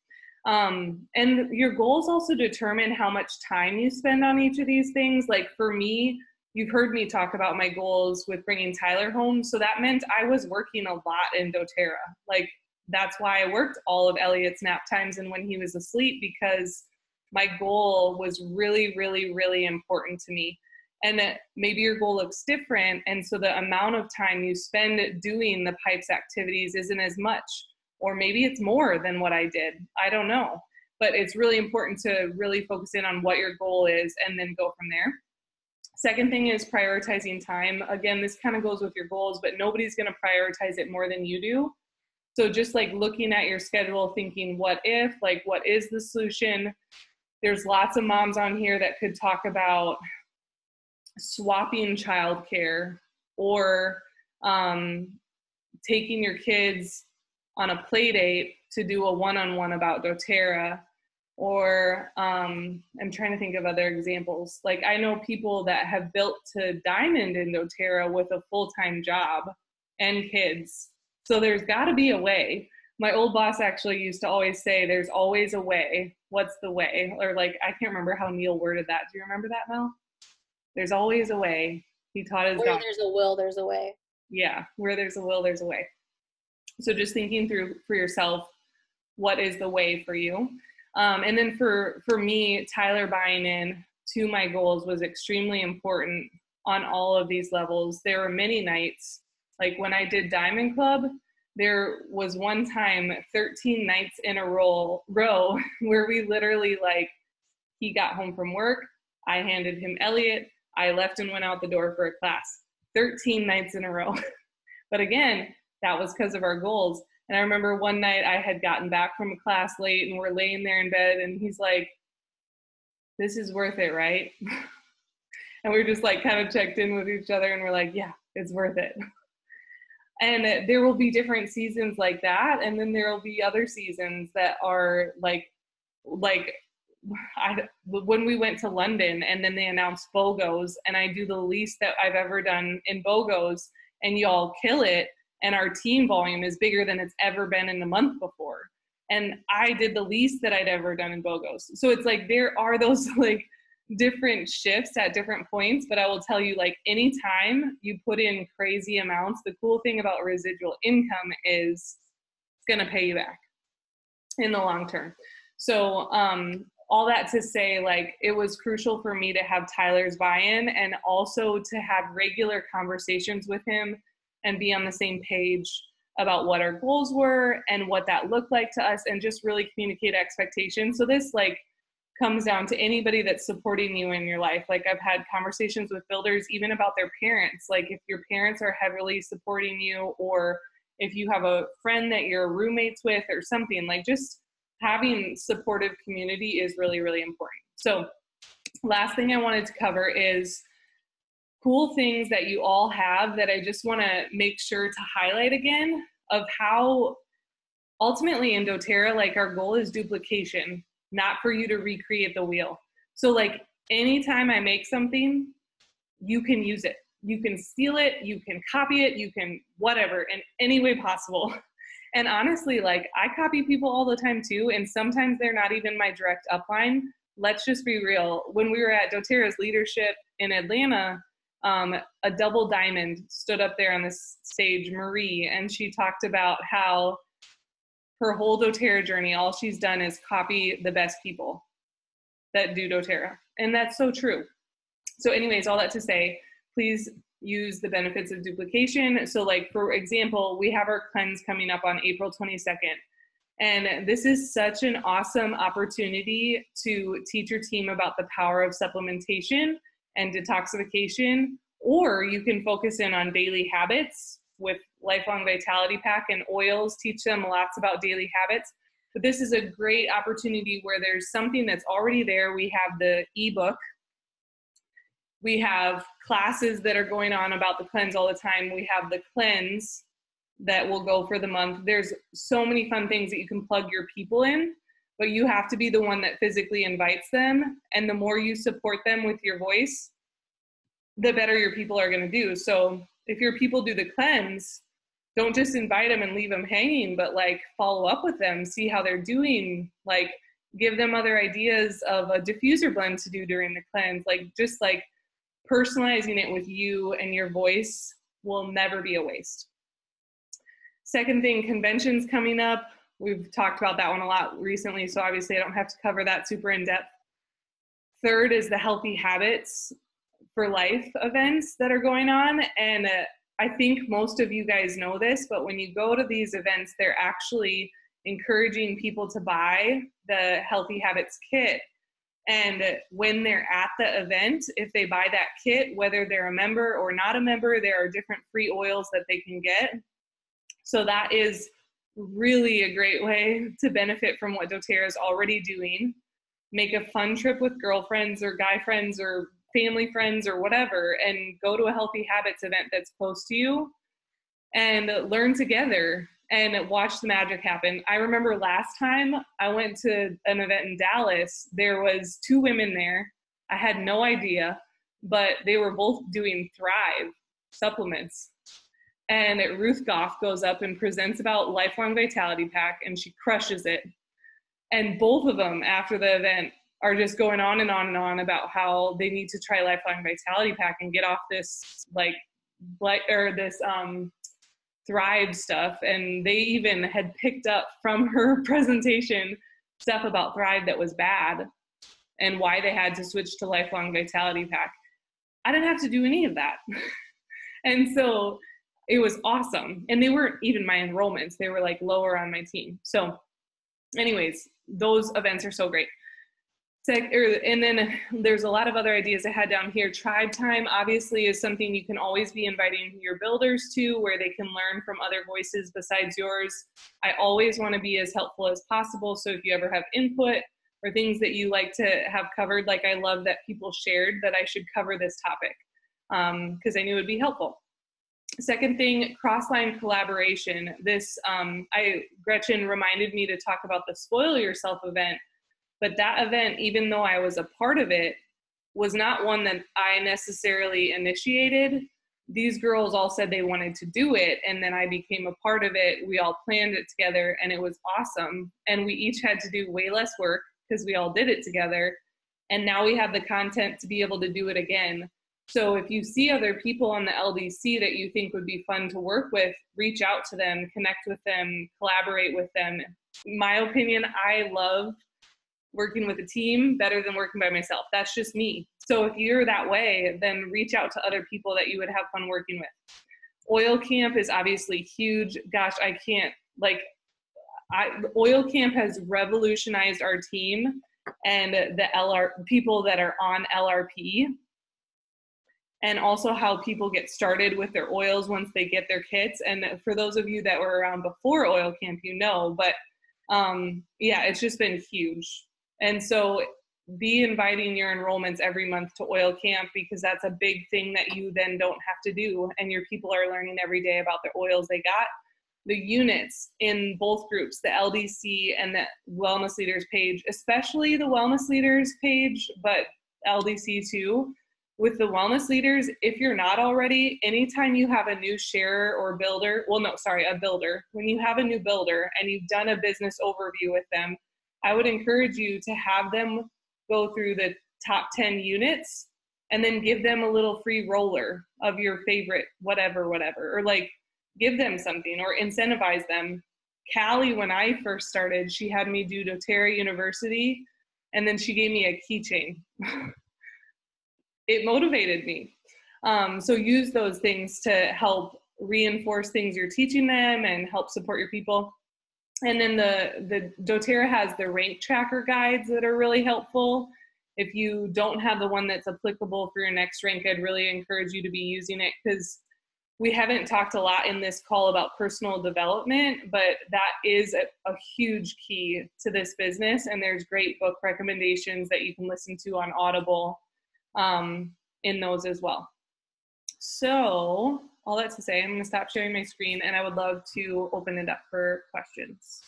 And your goals also determine how much time you spend on each of these things. Like for me, you've heard me talk about my goals with bringing Tyler home. So that meant I was working a lot in doTERRA. Like, that's why I worked all of Elliot's nap times and when he was asleep, because my goal was really, really, really important to me. And that maybe your goal looks different. And so the amount of time you spend doing the pipes activities isn't as much, or maybe it's more than what I did. I don't know. But it's really important to really focus in on what your goal is and then go from there. Second thing is prioritizing time. Again, this kind of goes with your goals, but nobody's going to prioritize it more than you do. So just like looking at your schedule, thinking, what if, like, what is the solution? There's lots of moms on here that could talk about swapping childcare, or taking your kids on a play date to do a one-on-one about doTERRA, or I'm trying to think of other examples. Like, I know people that have built to diamond in doTERRA with a full-time job and kids. So there's got to be a way. My old boss actually used to always say, there's always a way. What's the way? Or like, I can't remember how Neil worded that. Do you remember that, Mel? There's always a way. He taught his Where there's a will, there's a way. Yeah, where there's a will, there's a way. So just thinking through for yourself, what is the way for you? And then for me, Tyler buying in to my goals was extremely important on all of these levels. There were many nights, like when I did Diamond Club, there was one time 13 nights in a row where we literally, like, he got home from work, I handed him Elliot, I left and went out the door for a class. 13 nights in a row. But again, that was because of our goals. And I remember one night I had gotten back from a class late and we're laying there in bed and he's like, this is worth it, right? And we're just like kind of checked in with each other and we're like, yeah, it's worth it. And there will be different seasons like that. And then there will be other seasons that are like when we went to London and then they announced BOGOs, and I do the least that I've ever done in BOGOs, and y'all kill it. And our team volume is bigger than it's ever been in the month before. And I did the least that I'd ever done in BOGOs. So it's like, there are those like different shifts at different points, but I will tell you, like, anytime you put in crazy amounts, the cool thing about residual income is it's going to pay you back in the long term. So all that to say, like, it was crucial for me to have Tyler's buy-in and also to have regular conversations with him and be on the same page about what our goals were and what that looked like to us, and just really communicate expectations. So this like comes down to anybody that's supporting you in your life. Like I've had conversations with builders even about their parents. Like if your parents are heavily supporting you, or if you have a friend that you're roommates with or something, like just having supportive community is really, really important. So last thing I wanted to cover is cool things that you all have that I just want to make sure to highlight again, of how ultimately in doTERRA, like our goal is duplication, not for you to recreate the wheel. So like anytime I make something, you can use it. You can steal it, you can copy it, you can whatever in any way possible. And honestly, like I copy people all the time too, and sometimes they're not even my direct upline. Let's just be real. When we were at doTERRA's leadership in Atlanta, a double diamond stood up there on this stage, Marie, and she talked about how her whole doTERRA journey, all she's done is copy the best people that do doTERRA. And that's so true. So anyways, all that to say, please use the benefits of duplication. So like, for example, we have our cleanse coming up on April 22nd. And this is such an awesome opportunity to teach your team about the power of supplementation and detoxification, or you can focus in on daily habits with Lifelong Vitality Pack and oils, teach them lots about daily habits. But this is a great opportunity where there's something that's already there. We have the ebook. We have classes that are going on about the cleanse all the time. We have the cleanse that will go for the month. There's so many fun things that you can plug your people in, but you have to be the one that physically invites them. And the more you support them with your voice, the better your people are going to do. So if your people do the cleanse, don't just invite them and leave them hanging, but like follow up with them, see how they're doing, like give them other ideas of a diffuser blend to do during the cleanse. Like just like personalizing it with you and your voice will never be a waste. Second thing, conventions coming up. We've talked about that one a lot recently, so obviously I don't have to cover that super in depth. Third is the Healthy Habits for Life events that are going on. And I think most of you guys know this, but when you go to these events, they're actually encouraging people to buy the Healthy Habits kit. And when they're at the event, if they buy that kit, whether they're a member or not a member, there are different free oils that they can get. So that is really a great way to benefit from what doTERRA is already doing. Make a fun trip with girlfriends or guy friends or family friends or whatever, and go to a Healthy Habits event that's close to you and learn together and watch the magic happen. I remember last time I went to an event in Dallas, there was 2 women there. I had no idea, but they were both doing Thrive supplements. And Ruth Goff goes up and presents about Lifelong Vitality Pack, and she crushes it. And both of them after the event are just going on and on and on about how they need to try Lifelong Vitality Pack and get off this Thrive stuff. And they even had picked up from her presentation stuff about Thrive that was bad and why they had to switch to Lifelong Vitality Pack. I didn't have to do any of that. And so it was awesome. And they weren't even my enrollments. They were like lower on my team. So anyways, those events are so great. And then there's a lot of other ideas I had down here. Tribe Time obviously is something you can always be inviting your builders to, where they can learn from other voices besides yours. I always want to be as helpful as possible. So if you ever have input or things that you like to have covered, like I love that people shared that I should cover this topic because I knew it would be helpful. Second thing, cross-line collaboration. This, Gretchen reminded me to talk about the Spoil Yourself event, but that event, even though I was a part of it, was not one that I necessarily initiated. These girls all said they wanted to do it, and then I became a part of it. We all planned it together, and it was awesome. And we each had to do way less work because we all did it together. And now we have the content to be able to do it again. So if you see other people on the LDC that you think would be fun to work with, reach out to them, connect with them, collaborate with them. In my opinion, I love working with a team better than working by myself. That's just me. So if you're that way, then reach out to other people that you would have fun working with. Oil Camp is obviously huge. Gosh, Oil Camp has revolutionized our team and the people that are on LRP, and also how people get started with their oils once they get their kits. And for those of you that were around before Oil Camp, but it's just been huge. And so be inviting your enrollments every month to Oil Camp, because that's a big thing that you then don't have to do, and your people are learning every day about their oils they got. The units in both groups, the LDC and the Wellness Leaders page, especially the Wellness Leaders page, but LDC too. With the Wellness Leaders, if you're not already, anytime you have a new sharer or a builder, when you have a new builder and you've done a business overview with them, I would encourage you to have them go through the top 10 units and then give them a little free roller of your favorite whatever, or like give them something or incentivize them. Callie, when I first started, she had me do doTERRA University, and then she gave me a keychain. It motivated me. So use those things to help reinforce things you're teaching them and help support your people. And then the doTERRA has the rank tracker guides that are really helpful. If you don't have the one that's applicable for your next rank, I'd really encourage you to be using it, because we haven't talked a lot in this call about personal development, but that is a huge key to this business. And there's great book recommendations that you can listen to on Audible in those as well. So all that to say, I'm going to stop sharing my screen, and I would love to open it up for questions.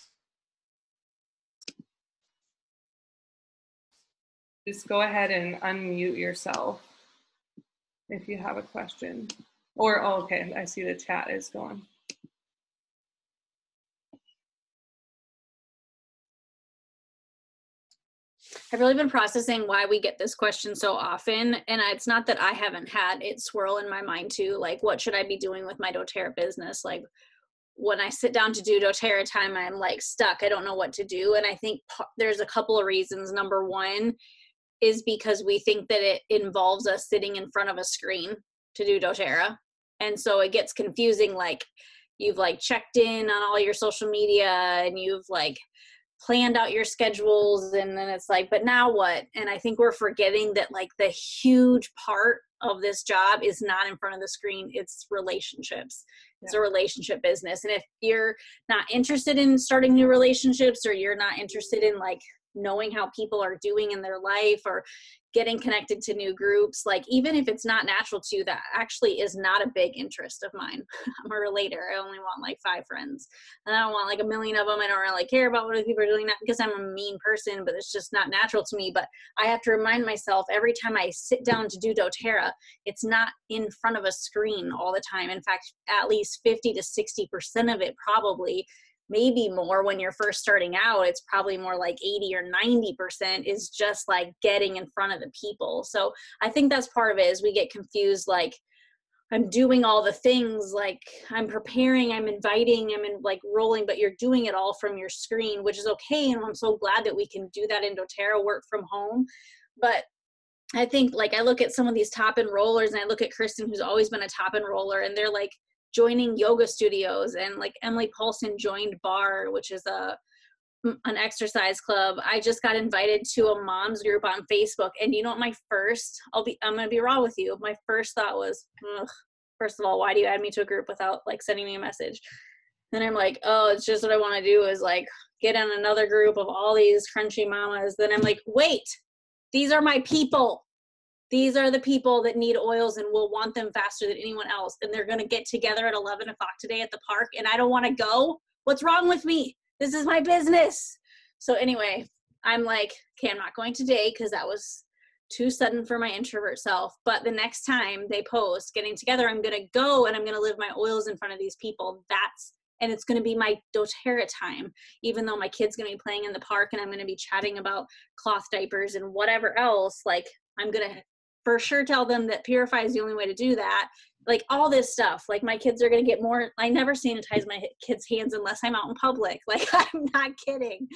Just go ahead and unmute yourself if you have a question. Or, oh, okay, I see the chat is going. I've really been processing why we get this question so often, and it's not that I haven't had it swirl in my mind too, like what should I be doing with my doTERRA business? Like when I sit down to do doTERRA time, I'm like stuck. I don't know what to do. And I think there's a couple of reasons. Number one is because we think that it involves us sitting in front of a screen to do doTERRA. And so it gets confusing, like you've like checked in on all your social media and you've like planned out your schedules, and then it's like, but now what? And I think we're forgetting that like the huge part of this job is not in front of the screen, it's relationships. It's a relationship business. And if you're not interested in starting new relationships, or you're not interested in like knowing how people are doing in their life or getting connected to new groups, like even if it's not natural to you, that actually is not a big interest of mine. I'm a relator. I only want like 5 friends, and I don't want like a million of them. I don't really care about what other people are doing, not because I'm a mean person, but it's just not natural to me. But I have to remind myself every time I sit down to do doTERRA, it's not in front of a screen all the time. In fact, at least 50 to 60% of it, probably maybe more when you're first starting out, it's probably more like 80 or 90% is just like getting in front of the people. So I think that's part of it, is we get confused, like I'm doing all the things, like I'm preparing, I'm inviting, I'm in like rolling, but you're doing it all from your screen, which is okay. And I'm so glad that we can do that in doTERRA, work from home. But I think like I look at some of these top enrollers, and I look at Kristen, who's always been a top enroller, and they're like joining yoga studios, and like Emily Paulson joined BAR, which is an exercise club. I just got invited to a mom's group on Facebook, and you know what, I'm gonna be raw with you. My first thought was, first of all, why do you add me to a group without like sending me a message? Then I'm like, oh, it's just what I want to do is like get in another group of all these crunchy mamas. Then I'm like, wait, these are my people. These are the people that need oils and will want them faster than anyone else. And they're going to get together at 11 o'clock today at the park, and I don't want to go. What's wrong with me? This is my business. So anyway, I'm like, okay, I'm not going today because that was too sudden for my introvert self. But the next time they post getting together, I'm going to go, and I'm going to live my oils in front of these people. And it's going to be my doTERRA time, even though my kid's going to be playing in the park and I'm going to be chatting about cloth diapers and whatever else. Like I'm going to for sure tell them that Purify is the only way to do that. Like all this stuff, like my kids are going to get more. I never sanitize my kids' hands unless I'm out in public. Like I'm not kidding.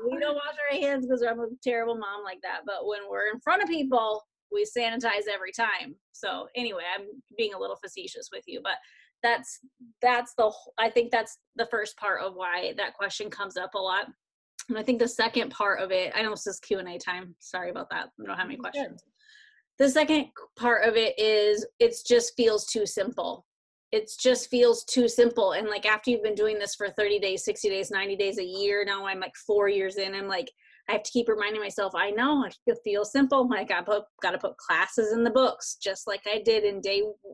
We don't wash our hands because I'm a terrible mom like that. But when we're in front of people, we sanitize every time. So anyway, I'm being a little facetious with you, but I think that's the first part of why that question comes up a lot. And I think the second part of it, I know this is Q&A time. Sorry about that. We don't have any questions. The second part of it is it just feels too simple. It just feels too simple. And like, after you've been doing this for 30 days, 60 days, 90 days, a year, now I'm like 4 years in, I'm like, I have to keep reminding myself, I know it feels simple. Like, I got to put classes in the books, just like I did in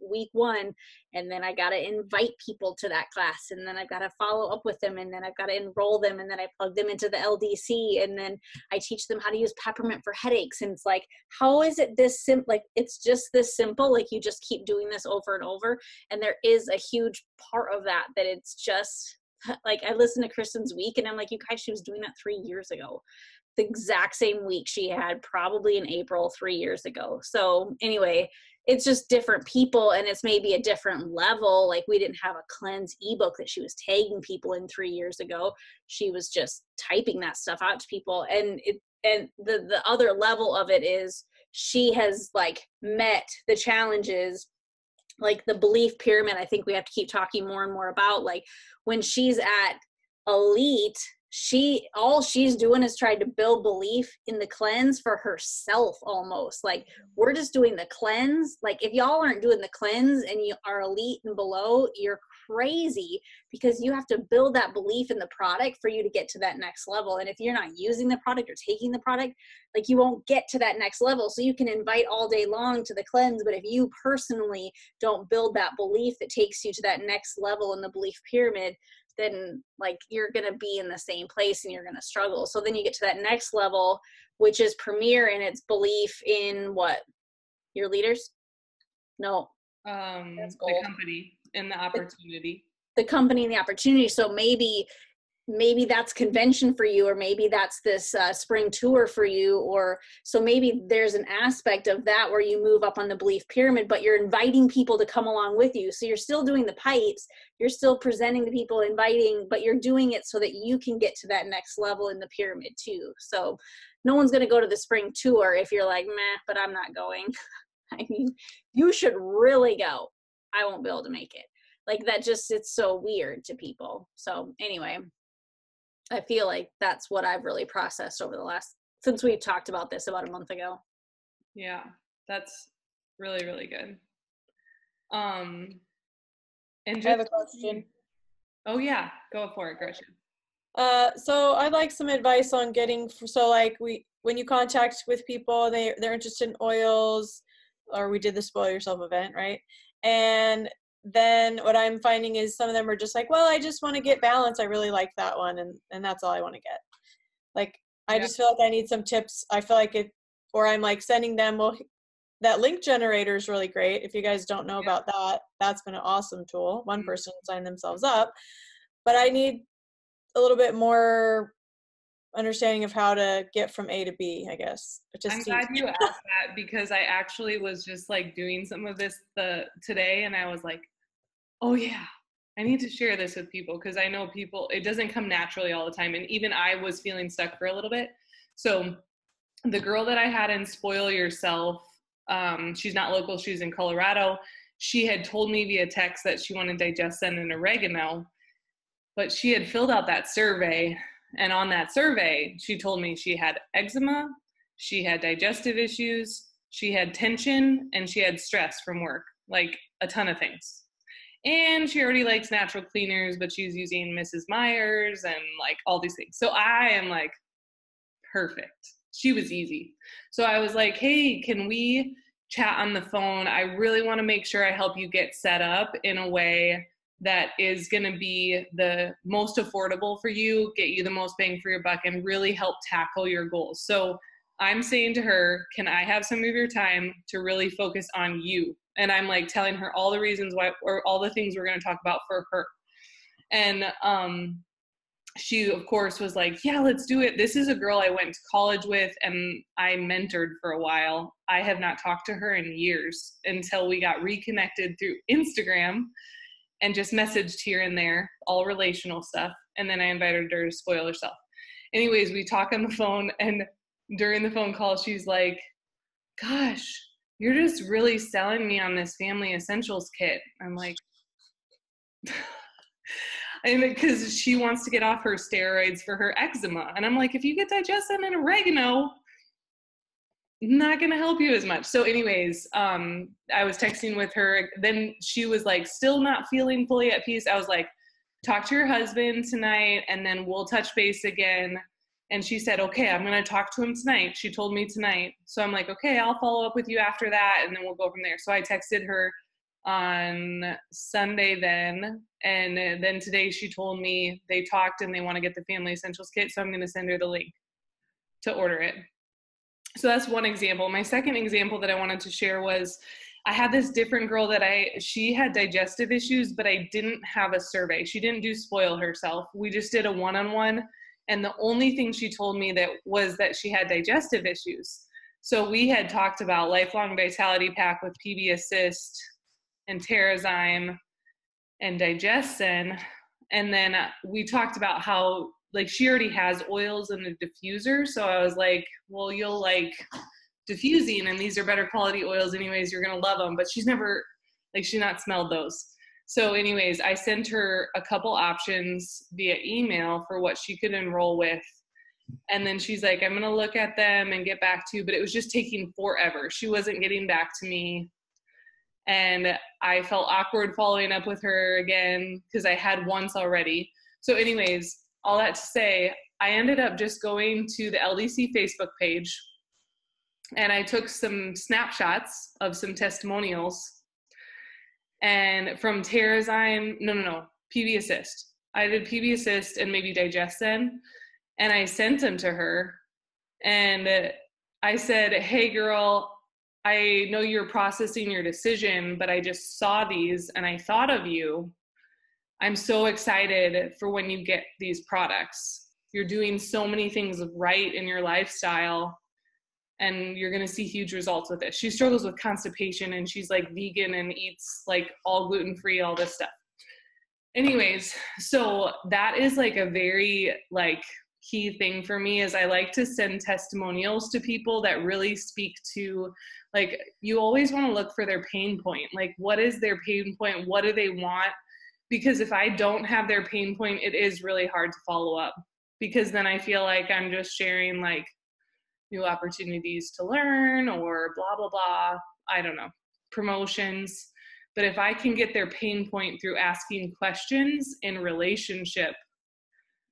week 1. And then I got to invite people to that class. And then I've got to follow up with them. And then I've got to enroll them. And then I plug them into the LDC. And then I teach them how to use peppermint for headaches. And it's like, how is it this simple? Like, it's just this simple. Like, you just keep doing this over and over. And there is a huge part of that it's just like, I listened to Kristen's week and I'm like, you guys, she was doing that 3 years ago. The exact same week she had probably in April 3 years ago. So anyway, it's just different people, and it's maybe a different level. Like, we didn't have a cleanse ebook that she was tagging people in 3 years ago. She was just typing that stuff out to people. And the other level of it is she has like met the challenges, like the belief pyramid. I think we have to keep talking more and more about, like, when she's at elite, all she's doing is trying to build belief in the cleanse for herself almost. Like, we're just doing the cleanse. Like, if y'all aren't doing the cleanse and you are elite and below, you're crazy, because you have to build that belief in the product for you to get to that next level. And if you're not using the product or taking the product, like, you won't get to that next level. So you can invite all day long to the cleanse, but if you personally don't build that belief that takes you to that next level in the belief pyramid, then like, you're going to be in the same place and you're going to struggle. So then you get to that next level, which is premier in its belief in what? Your leaders? No. The company and the opportunity. The company and the opportunity. So maybe that's convention for you, or maybe that's this spring tour for you, or so maybe there's an aspect of that where you move up on the belief pyramid, but you're inviting people to come along with you. So you're still doing the pipes, you're still presenting to people, inviting, but you're doing it so that you can get to that next level in the pyramid too. So no one's going to go to the spring tour if you're like, meh, but I'm not going. I mean, you should really go. I won't be able to make it. Like, that just, it's so weird to people. So anyway, I feel like that's what I've really processed over the since we talked about this about a month ago. Yeah, that's really, really good. And I have a question. Oh yeah, go for it, Gretchen. So I'd like some advice on when you contact with people, they're interested in oils, or we did the Spoil Yourself event, right? And then what I'm finding is some of them are just like, well, I just want to get balance. I really like that one. And that's all I want to get. Like, I just feel like I need some tips. I feel like or I'm like sending them, well, that link generator is really great. If you guys don't know about that, that's been an awesome tool. One person signed themselves up, but I need a little bit more understanding of how to get from A to B, I guess. I'm glad you asked that, because I actually was just like doing some of this today, and I was like, oh yeah, I need to share this with people, because I know people, it doesn't come naturally all the time. And even I was feeling stuck for a little bit. So the girl that I had in Spoil Yourself, she's not local, she's in Colorado. She had told me via text that she wanted digestin and oregano, but she had filled out that survey. And on that survey, she told me she had eczema, she had digestive issues, she had tension, and she had stress from work, like a ton of things. And she already likes natural cleaners, but she's using Mrs. Meyer's and like all these things. So I am like, perfect. She was easy. So I was like, hey, can we chat on the phone? I really want to make sure I help you get set up in a way that is going to be the most affordable for you, get you the most bang for your buck, and really help tackle your goals. So I'm saying to her, can I have some of your time to really focus on you? And I'm like telling her all the reasons why, or all the things we're going to talk about for her. And she, of course, was like, yeah, let's do it. This is a girl I went to college with and I mentored for a while. I have not talked to her in years until we got reconnected through Instagram and just messaged here and there, all relational stuff. And then I invited her to Spoil Herself. Anyways, we talk on the phone, and during the phone call, she's like, gosh, you're just really selling me on this family essentials kit. I'm like, And because she wants to get off her steroids for her eczema. And I'm like, if you get digestin and oregano, not going to help you as much. So anyways, I was texting with her. Then she was like, still not feeling fully at peace. I was like, talk to your husband tonight and then we'll touch base again. And she said, okay, I'm going to talk to him tonight. She told me tonight. So I'm like, okay, I'll follow up with you after that. And then we'll go from there. So I texted her on Sunday then. And then today she told me they talked and they want to get the Family Essentials kit. So I'm going to send her the link to order it. So that's one example. My second example that I wanted to share was I had this different girl that she had digestive issues, but I didn't have a survey. She didn't do Spoil Herself. We just did a one-on-one. And the only thing she told me that she had digestive issues. So we had talked about Lifelong Vitality Pack with PB Assist and Terrazyme and Digestin. And then we talked about how like she already has oils in the diffuser. So I was like, well, you'll like diffusing and these are better quality oils anyways, you're going to love them. But she's not smelled those. So anyways, I sent her a couple options via email for what she could enroll with. And then she's like, I'm going to look at them and get back to you. But it was just taking forever. She wasn't getting back to me. And I felt awkward following up with her again because I had once already. So anyways, all that to say, I ended up just going to the LDC Facebook page and I took some snapshots of some testimonials and from Terrazyme, PB Assist. I did PB Assist and maybe Digestin and I sent them to her and I said, hey girl, I know you're processing your decision, but I just saw these and I thought of you. I'm so excited for when you get these products. You're doing so many things right in your lifestyle and you're going to see huge results with it. She struggles with constipation and she's like vegan and eats like all gluten-free, all this stuff. Anyways, so that is like a very like key thing for me is I like to send testimonials to people that really speak to like, you always want to look for their pain point. Like, what is their pain point? What do they want? Because if I don't have their pain point, it is really hard to follow up because then I feel like I'm just sharing like new opportunities to learn or blah, blah, blah. I don't know, promotions. But if I can get their pain point through asking questions in relationship,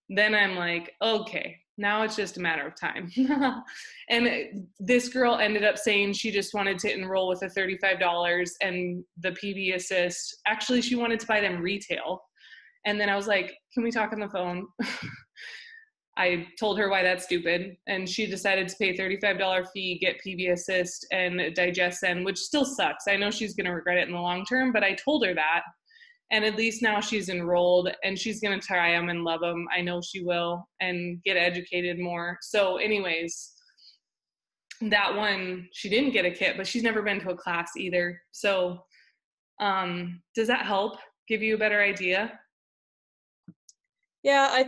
then I'm like, okay, now it's just a matter of time. And this girl ended up saying she just wanted to enroll with the $35 and the PB Assist. Actually, she wanted to buy them retail. And then I was like, can we talk on the phone? I told her why that's stupid. And she decided to pay $35 fee, get PB Assist and Digestin, which still sucks. I know she's going to regret it in the long term, but I told her that. And at least now she's enrolled and she's going to try them and love them. I know she will and get educated more. So anyways, that one, she didn't get a kit, but she's never been to a class either. So does that help give you a better idea? Yeah, I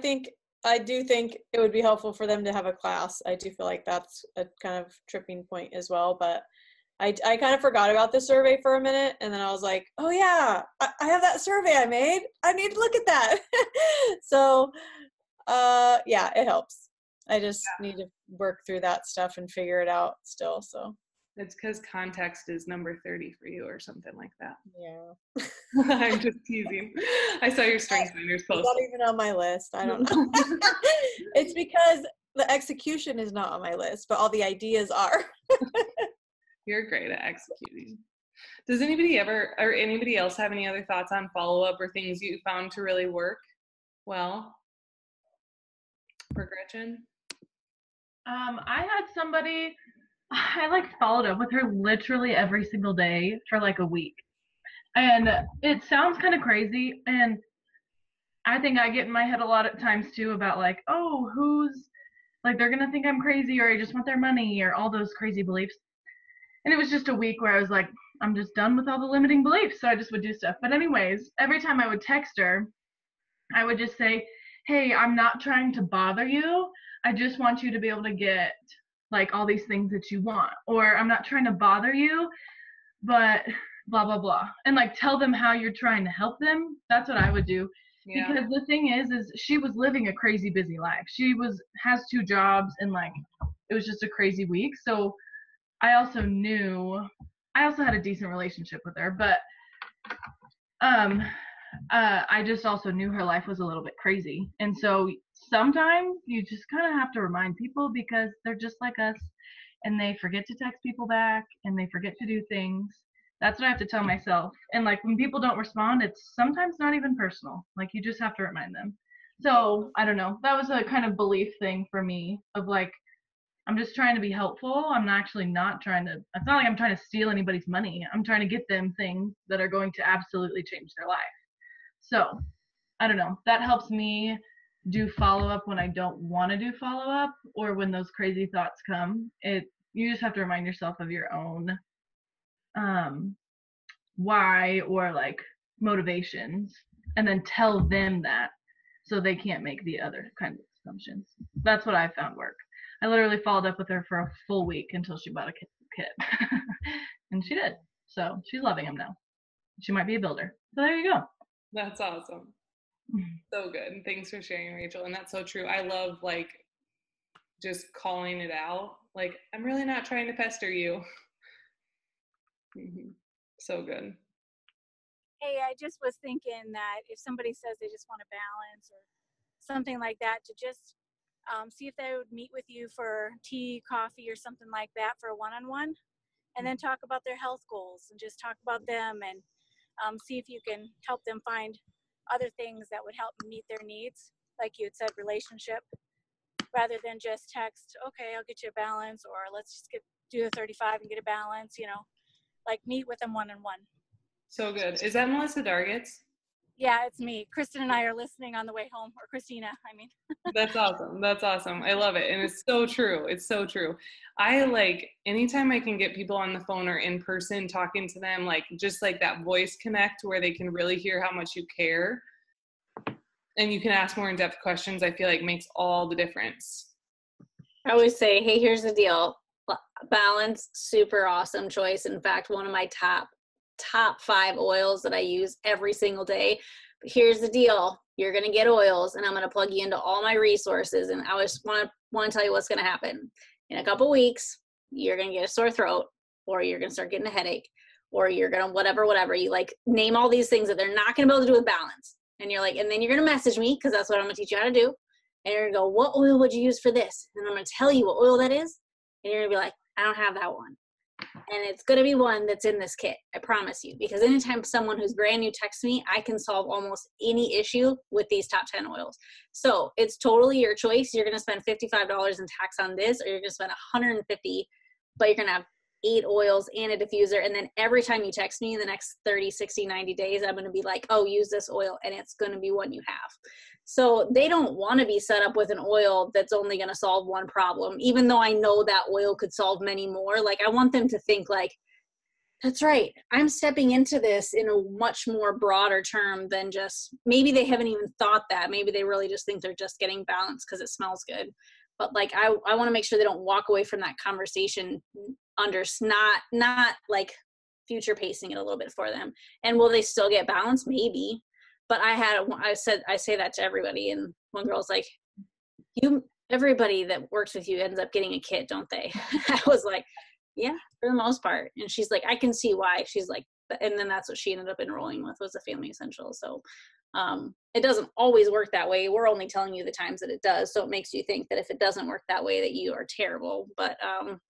do think it would be helpful for them to have a class. I do feel like that's a kind of tripping point as well, but I kind of forgot about the survey for a minute, and then I was like, oh yeah, I have that survey I made. I need to look at that. So, yeah, it helps. I just need to work through that stuff and figure it out still, so. It's because context is number 30 for you or something like that. Yeah. I'm just teasing. I saw your StrengthsFinders post. It's not even on my list. I don't know. It's because the execution is not on my list, but all the ideas are. You're great at executing. Does anybody else have any other thoughts on follow-up or things you found to really work well for Gretchen? I had somebody, I like followed up with her literally every single day for like a week. And it sounds kind of crazy. And I think I get in my head a lot of times too about like, oh, who's like, they're going to think I'm crazy or I just want their money or all those crazy beliefs. And it was just a week where I was like, I'm just done with all the limiting beliefs. So I just would do stuff. But anyways, every time I would text her, I would just say, hey, I'm not trying to bother you. I just want you to be able to get like all these things that you want. Or I'm not trying to bother you, but blah, blah, blah. And like tell them how you're trying to help them. That's what I would do. Yeah. Because the thing is she was living a crazy busy life. She has 2 jobs and like it was just a crazy week. So I also had a decent relationship with her, but I just also knew her life was a little bit crazy. And so sometimes you just kind of have to remind people because they're just like us and they forget to text people back and they forget to do things. That's what I have to tell myself. And like when people don't respond, it's sometimes not even personal. Like you just have to remind them. So I don't know. That was a kind of belief thing for me of like, I'm just trying to be helpful. I'm actually not trying to, it's not like I'm trying to steal anybody's money. I'm trying to get them things that are going to absolutely change their life. So I don't know. That helps me do follow-up when I don't want to do follow-up or when those crazy thoughts come. You just have to remind yourself of your own why or like motivations and then tell them that so they can't make the other kinds of assumptions. That's what I found work. I literally followed up with her for a full week until she bought a kit. And she did. So she's loving him now. She might be a builder. So there you go. That's awesome. So good. Thanks for sharing, Rachel. And that's so true. I love like just calling it out. Like, I'm really not trying to pester you. So good. Hey, I just was thinking that if somebody says they just want to balance or something like that, to just see if they would meet with you for tea, coffee, or something like that for a one-on-one, and then talk about their health goals and just talk about them and see if you can help them find other things that would help meet their needs, like you had said, relationship, rather than just text, okay, I'll get you a balance, or let's just do the 35 and get a balance, like meet with them one-on-one. So good. Is that Melissa Dargitz? Yeah, it's me. Kristen and I are listening on the way home, or Christina, I mean. That's awesome. That's awesome. I love it. And it's so true. It's so true. I like anytime I can get people on the phone or in person talking to them, like just like that voice connect where they can really hear how much you care and you can ask more in-depth questions, I feel like makes all the difference. I always say, hey, here's the deal. Balance, super awesome choice. In fact, one of my top 5 oils that I use every single day. But here's the deal. You're going to get oils and I'm going to plug you into all my resources. And I just want to tell you what's going to happen. In a couple weeks, you're going to get a sore throat, or you're going to start getting a headache, or you're going to whatever. You like name all these things that they're not going to be able to do with balance. And you're like, and then you're going to message me because that's what I'm going to teach you how to do. And you're going to go, what oil would you use for this? And I'm going to tell you what oil that is. And you're going to be like, I don't have that one. And it's going to be one that's in this kit. I promise you. Because anytime someone who's brand new texts me, I can solve almost any issue with these top 10 oils. So it's totally your choice. You're going to spend $55 in tax on this, or you're going to spend $150, but you're going to have 8 oils and a diffuser. And then every time you text me in the next 30, 60, 90 days, I'm going to be like, oh, use this oil. And it's going to be one you have. So they don't want to be set up with an oil that's only going to solve one problem, even though I know that oil could solve many more. Like, I want them to think like, that's right, I'm stepping into this in a much more broader term than just, maybe they haven't even thought that. Maybe they really just think they're just getting balanced because it smells good. But like, I want to make sure they don't walk away from that conversation under not like future pacing it a little bit for them. And will they still get balanced? Maybe. But I say that to everybody, and one girl's like, everybody that works with you ends up getting a kit, don't they? I was like, yeah, for the most part. And she's like, I can see why. She's like, and then that's what she ended up enrolling with, was a Family Essential. So it doesn't always work that way. We're only telling you the times that it does. So it makes you think that if it doesn't work that way, that you are terrible. But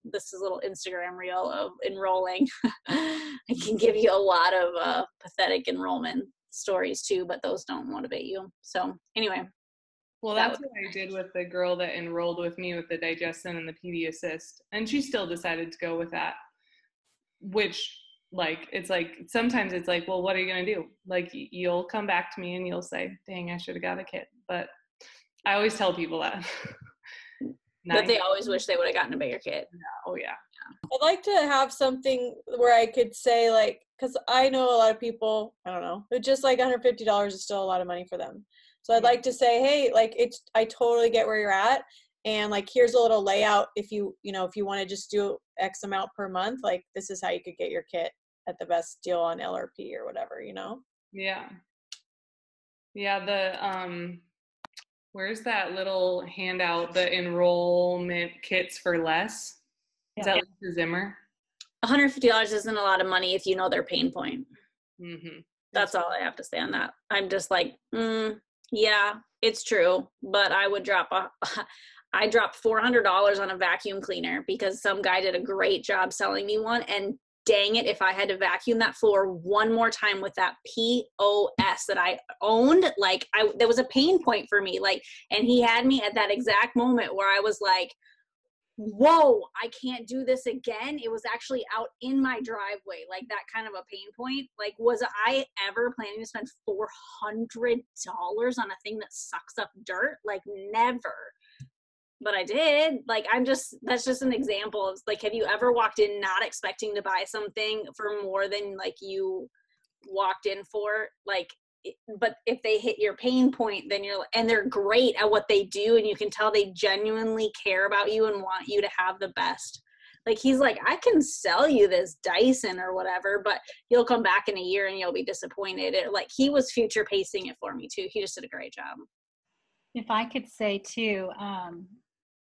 this is a little Instagram reel of enrolling. I can give you a lot of pathetic enrollment stories too, but those don't motivate you. So anyway. Well, that's what I did with the girl that enrolled with me with the Digestin and the PD Assist. And she still decided to go with that, which like, it's like, sometimes it's like, well, what are you going to do? Like, you'll come back to me and you'll say, dang, I should have got a kit. But I always tell people that. But they always wish they would have gotten a bigger kit. Oh yeah. I'd like to have something where I could say, like, because I know a lot of people, I don't know, who just like $150 is still a lot of money for them. So I'd like to say, hey, like, I totally get where you're at. And like, here's a little layout. If you want to just do X amount per month, like, this is how you could get your kit. at the best deal on LRP or whatever, you know? Yeah. Yeah, where's that little handout, the enrollment kits for less? Is that Lisa Zimmer? $150 isn't a lot of money if you know their pain point. Mm-hmm. That's all I have to say on that. I'm just like, yeah, it's true, but I would I dropped $400 on a vacuum cleaner because some guy did a great job selling me one, and dang it, if I had to vacuum that floor one more time with that POS that I owned, like there was a pain point for me, like, and he had me at that exact moment where I was like, whoa, I can't do this again. It was actually out in my driveway, like that kind of a pain point. Like, was I ever planning to spend $400 on a thing that sucks up dirt? Like, never. But I did. Like, that's just an example of, like, have you ever walked in not expecting to buy something for more than like you walked in for? Like, but if they hit your pain point, then and they're great at what they do, and you can tell they genuinely care about you and want you to have the best. Like, he's like, I can sell you this Dyson or whatever, but you'll come back in a year and you'll be disappointed. Like, he was future pacing it for me too. He just did a great job. If I could say too,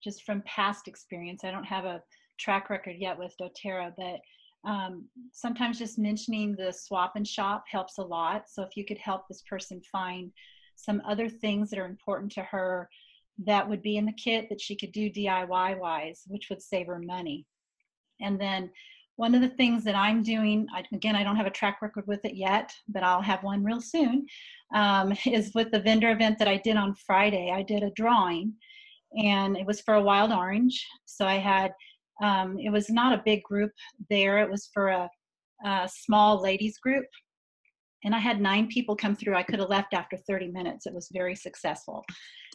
just from past experience, I don't have a track record yet with doTERRA, but sometimes just mentioning the swap and shop helps a lot. So if you could help this person find some other things that are important to her that would be in the kit that she could do DIY wise, which would save her money. And then one of the things that I'm doing, again, I don't have a track record with it yet, but I'll have one real soon, is with the vendor event that I did on Friday. I did a drawing, and it was for a wild orange. So I had it was not a big group there. It was for a small ladies group. And I had 9 people come through. I could have left after 30 minutes. It was very successful.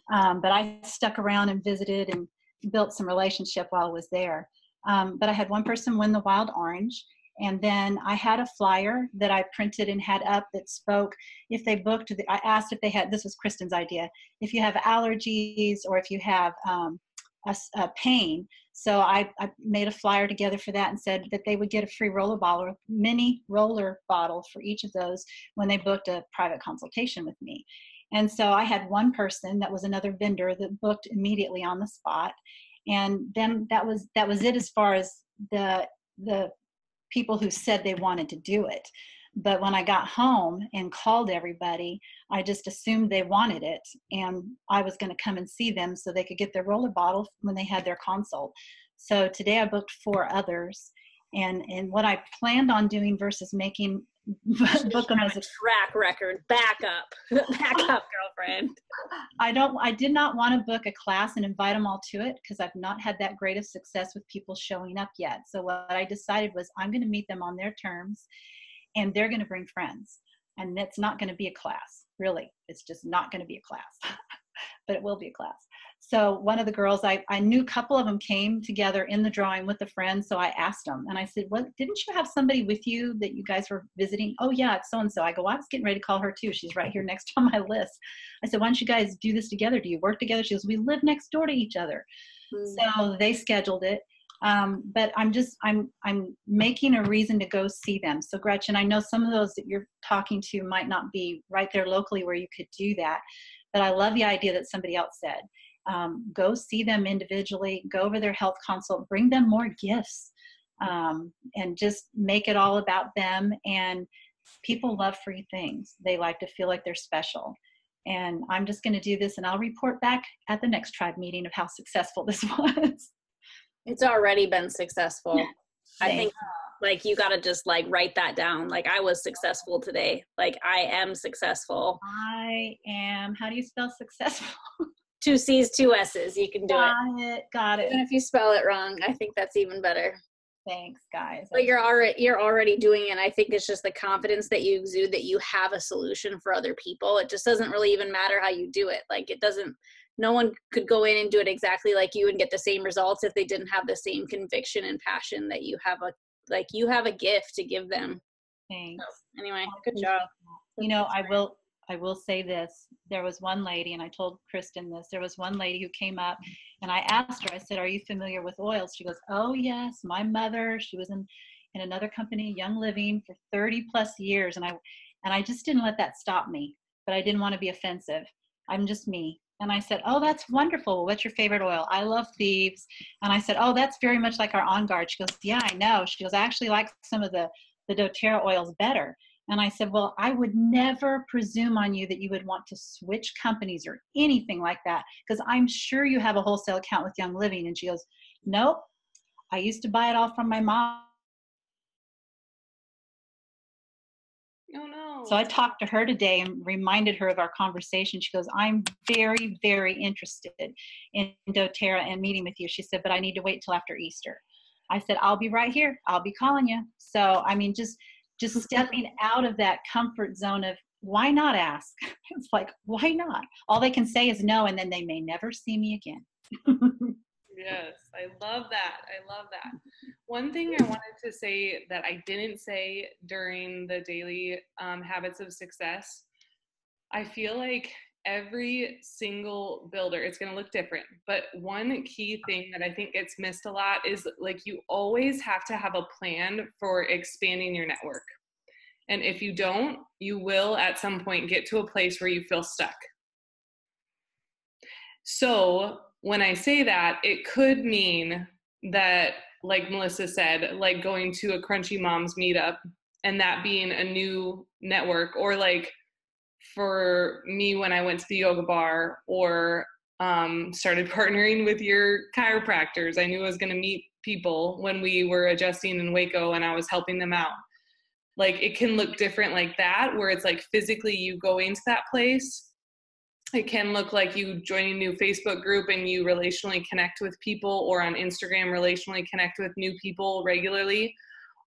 But I stuck around and visited and built some relationship while I was there. But I had one person win the wild orange. And then I had a flyer that I printed and had up that spoke, if they booked, I asked if they had, this was Kristen's idea, if you have allergies or if you have a pain. So I made a flyer together for that and said that they would get a free roller bottle, mini roller bottle for each of those when they booked a private consultation with me. And so I had one person that was another vendor that booked immediately on the spot. And then that was it as far as the people who said they wanted to do it. But when I got home and called everybody, I just assumed they wanted it, and I was going to come and see them so they could get their roller bottle when they had their consult. So today I booked 4 others, and what I planned on doing versus making book them as a track record. Back up, girlfriend. I did not want to book a class and invite them all to it because I've not had that great of success with people showing up yet. So what I decided was I'm going to meet them on their terms, and they're going to bring friends. And it's not going to be a class, really. It's just not going to be a class, but it will be a class. So one of the girls, I knew a couple of them came together in the drawing with a friend. So I asked them, and I said, "What? Didn't you have somebody with you that you guys were visiting?" "Oh yeah, it's so-and-so." I go, "Well, I was getting ready to call her too. She's right here next on my list." I said, "Why don't you guys do this together? Do you work together?" She goes, "We live next door to each other." So they scheduled it. But I'm making a reason to go see them. So Gretchen, I know some of those that you're talking to might not be right there locally where you could do that, but I love the idea that somebody else said, go see them individually, go over their health consult, bring them more gifts, and just make it all about them. And people love free things. They like to feel like they're special. And I'm just going to do this, and I'll report back at the next tribe meeting of how successful this was. It's already been successful. I think like you got to just like write that down. Like, I was successful today. Like, I am successful. I am. How do you spell successful? 2 C's, 2 S's. You can do it. Got it. Even if you spell it wrong, I think that's even better. Thanks, guys. But you're already doing it. I think it's just the confidence that you exude that you have a solution for other people. It just doesn't really even matter how you do it. Like, it doesn't. No one could go in and do it exactly like you and get the same results if they didn't have the same conviction and passion that you have. You have a gift to give them. Thanks. So, anyway, good job. You know, I will say this. There was one lady, and I told Kristen this. There was one lady who came up, and I asked her. I said, "Are you familiar with oils?" She goes, "Oh yes, my mother. She was in another company, Young Living, for 30 plus years. And I just didn't let that stop me, but I didn't want to be offensive. I'm just me. And I said, oh, that's wonderful. What's your favorite oil? I love Thieves. And I said, oh, that's very much like our On Guard. She goes, yeah, I know. She goes, I actually like some of the doTERRA oils better. And I said, well, I would never presume on you that you would want to switch companies or anything like that, because I'm sure you have a wholesale account with Young Living. And she goes, nope, I used to buy it all from my mom. Oh, no. So I talked to her today and reminded her of our conversation. She goes, I'm very, very interested in doTERRA and meeting with you. She said, but I need to wait till after Easter. I said, I'll be right here. I'll be calling you. So, I mean, just stepping out of that comfort zone of why not ask? It's like, why not? All they can say is no, and then they may never see me again. Yes, I love that. I love that. One thing I wanted to say that I didn't say during the daily habits of success, I feel like every single builder, it's going to look different, but one key thing that I think gets missed a lot is like you always have to have a plan for expanding your network. And if you don't, you will at some point get to a place where you feel stuck. So when I say that, it could mean that, like Melissa said, like going to a Crunchy Moms meetup and that being a new network, or like for me when I went to the yoga bar or started partnering with your chiropractors, I knew I was going to meet people when we were adjusting in Waco and I was helping them out. Like it can look different like that, where it's like physically you go into that place. It can look like you join a new Facebook group and you relationally connect with people, or on Instagram relationally connect with new people regularly.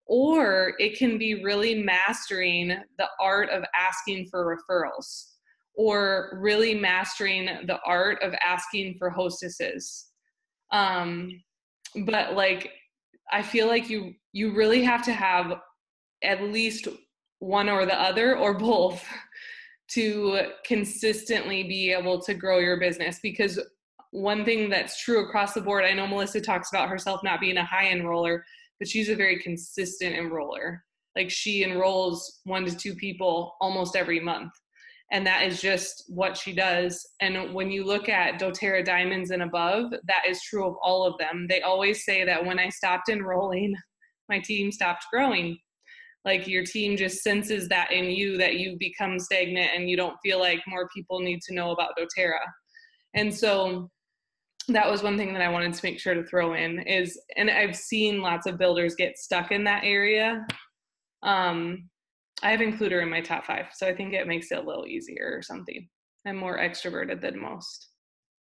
Or it can be really mastering the art of asking for referrals, or really mastering the art of asking for hostesses. But like, I feel like you really have to have at least one or the other or both to consistently be able to grow your business. Because one thing that's true across the board, I know Melissa talks about herself not being a high enroller, but she's a very consistent enroller. Like she enrolls 1 to 2 people almost every month. And that is just what she does. And when you look at doTERRA Diamonds and above, that is true of all of them. They always say that when I stopped enrolling, my team stopped growing. Like your team just senses that in you, that you become stagnant and you don't feel like more people need to know about doTERRA. And so that was one thing that I wanted to make sure to throw in is, and I've seen lots of builders get stuck in that area. I have Includer in my top 5, so I think it makes it a little easier or something. I'm more extroverted than most.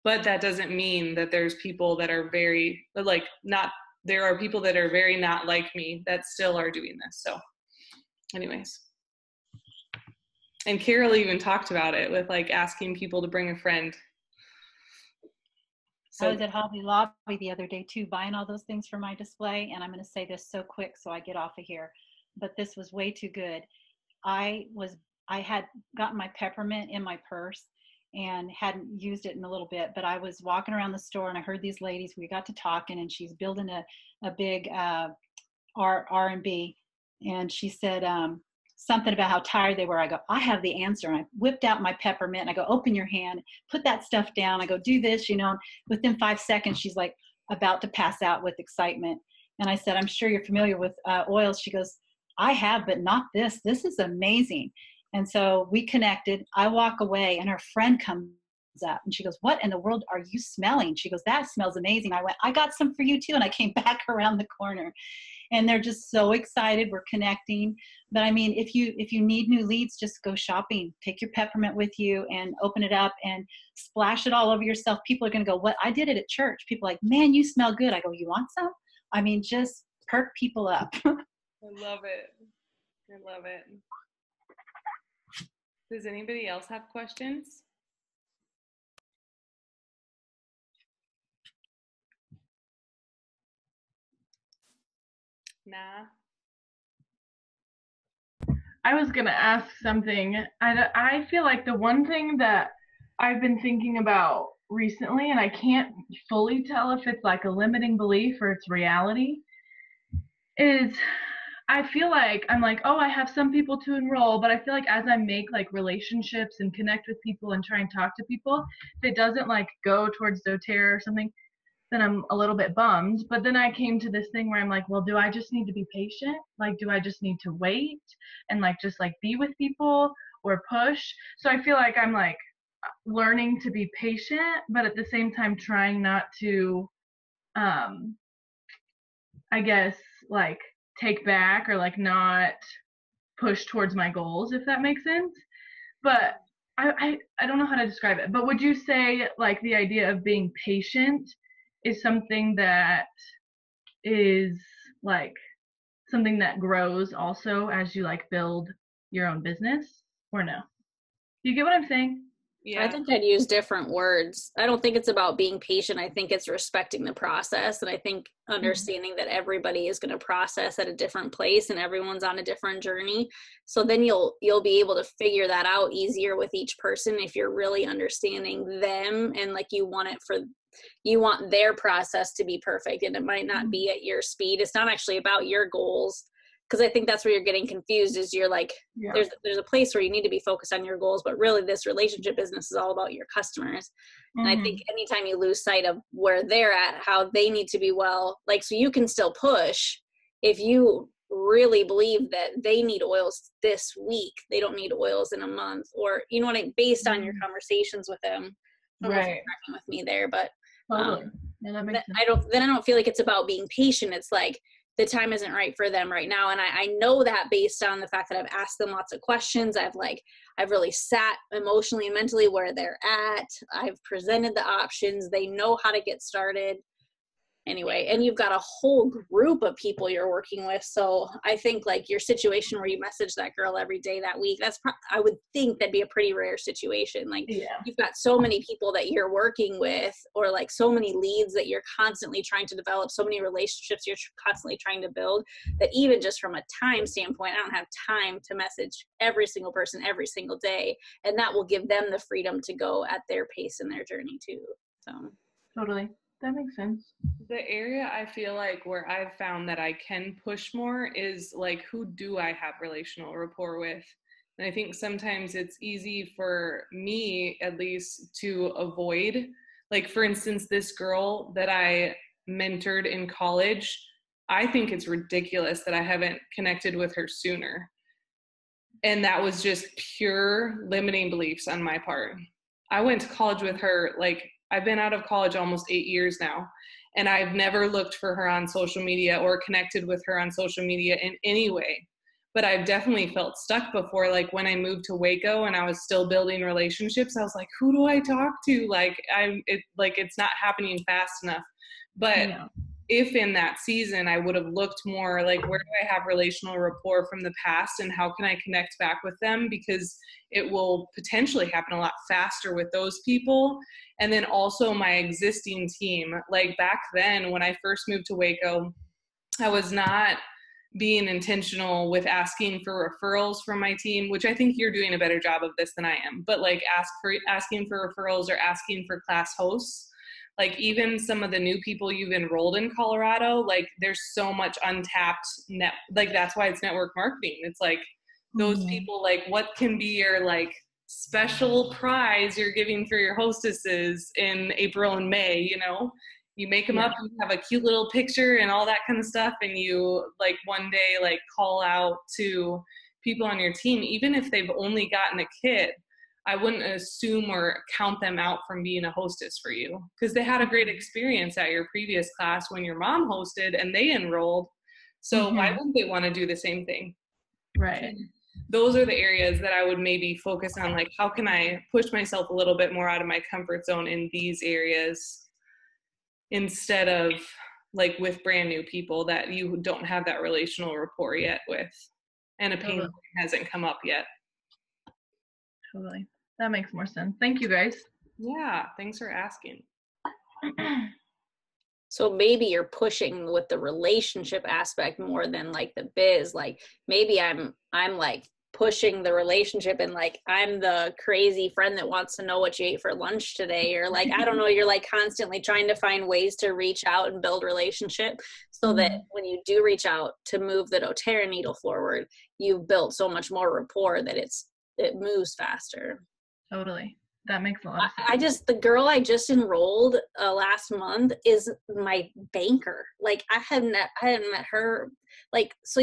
But that doesn't mean that there's people that are very, like, not, there are people that are very not like me that still are doing this. So anyways. And Carol even talked about it with like asking people to bring a friend. So I was at Hobby Lobby the other day too, buying all those things for my display. And I'm going to say this so quick so I get off of here, but this was way too good. I had gotten my peppermint in my purse and hadn't used it in a little bit, but I was walking around the store and I heard these ladies, we got to talking, and she's building a big R&B. And she said something about how tired they were. I go, I have the answer. And I whipped out my peppermint and I go, open your hand, put that stuff down. I go, do this, you know. Within 5 seconds, she's like about to pass out with excitement. And I said, I'm sure you're familiar with oils. She goes, I have, but not this. This is amazing. And so we connected. I walk away and her friend comes up and she goes, what in the world are you smelling? She goes, that smells amazing. I went, I got some for you too. And I came back around the corner. And they're just so excited. We're connecting. But I mean, if you need new leads, just go shopping. Take your peppermint with you and open it up and splash it all over yourself. People are going to go, what? I did it at church. People are like, man, you smell good. I go, you want some? I mean, just perk people up. I love it. I love it. Does anybody else have questions? Nah. I was going to ask something. I feel like the one thing that I've been thinking about recently, and I can't fully tell if it's like a limiting belief or it's reality, is I feel like I'm like, oh, I have some people to enroll, but I feel like as I make like relationships and connect with people and try and talk to people, if it doesn't like go towards doTERRA or something, then I'm a little bit bummed. But then I came to this thing where I'm like, well, do I just need to be patient? Like, do I just need to wait and like just like be with people or push? So I feel like I'm like learning to be patient, but at the same time trying not to, I guess, like take back or like not push towards my goals, if that makes sense. But I don't know how to describe it. But would you say like the idea of being patient is something that is like something that grows also as you like build your own business, or no? Do you get what I'm saying? Yeah. I think I'd use different words. I don't think it's about being patient. I think it's respecting the process. And I think understanding that everybody is going to process at a different place and everyone's on a different journey. So then you'll be able to figure that out easier with each person if you're really understanding them and like you want their process to be perfect, and it might not be at your speed. It's not actually about your goals. Because I think that's where you're getting confused is you're like, there's a place where you need to be focused on your goals, but really this relationship business is all about your customers. And I think anytime you lose sight of where they're at, how they need to be well, like, so you can still push if you really believe that they need oils this week, they don't need oils in a month, or, you know what I mean, based on your conversations with them. I don't know if you're tracking with me there, but Totally. Yeah, that makes sense. I don't feel like it's about being patient. It's like, the time isn't right for them right now. And I know that based on the fact that I've asked them lots of questions. I've really sat emotionally and mentally where they're at. I've presented the options. They know how to get started. Anyway, and you've got a whole group of people you're working with. So I think like your situation where you message that girl every day that week, I would think that'd be a pretty rare situation. Like you've got so many people that you're working with, or like so many leads that you're constantly trying to develop, so many relationships you're constantly trying to build, that even just from a time standpoint, I don't have time to message every single person every single day. And that will give them the freedom to go at their pace in their journey too. So totally. That makes sense. The area I feel like where I've found that I can push more is like, who do I have relational rapport with? And I think sometimes it's easy for me, at least, to avoid. Like, for instance, this girl that I mentored in college, I think it's ridiculous that I haven't connected with her sooner. And that was just pure limiting beliefs on my part. I went to college with her, like, I've been out of college almost 8 years now, and I've never looked for her on social media or connected with her on social media in any way. But I've definitely felt stuck before. Like when I moved to Waco and I was still building relationships, I was like, who do I talk to? Like it's not happening fast enough. But if in that season I would have looked more like, where do I have relational rapport from the past and how can I connect back with them? Because it will potentially happen a lot faster with those people. And then also my existing team, like back then when I first moved to Waco, I was not being intentional with asking for referrals from my team, which I think you're doing a better job of this than I am, but like asking for referrals or asking for class hosts. Like even some of the new people you've enrolled in Colorado, like there's so much untapped like that's why it's network marketing. It's like those people, like what can be your like special prize you're giving for your hostesses in April and May, you know? You make them up and you have a cute little picture and all that kind of stuff. And you like one day like call out to people on your team, even if they've only gotten a kit, I wouldn't assume or count them out from being a hostess for you because they had a great experience at your previous class when your mom hosted and they enrolled. So why wouldn't they want to do the same thing? Right. Those are the areas that I would maybe focus on. Like, how can I push myself a little bit more out of my comfort zone in these areas instead of like with brand new people that you don't have that relational rapport yet with and a pain point hasn't come up yet. Totally. That makes more sense. Thank you guys. Yeah, thanks for asking. So maybe you're pushing with the relationship aspect more than like the biz. Like maybe I'm like pushing the relationship and like I'm the crazy friend that wants to know what you ate for lunch today, or like I don't know, you're like constantly trying to find ways to reach out and build relationship so that when you do reach out to move the doTERRA needle forward, you've built so much more rapport that it moves faster. Totally. That makes a lot of sense. The girl I just enrolled last month is my banker. Like I hadn't met her. Like, so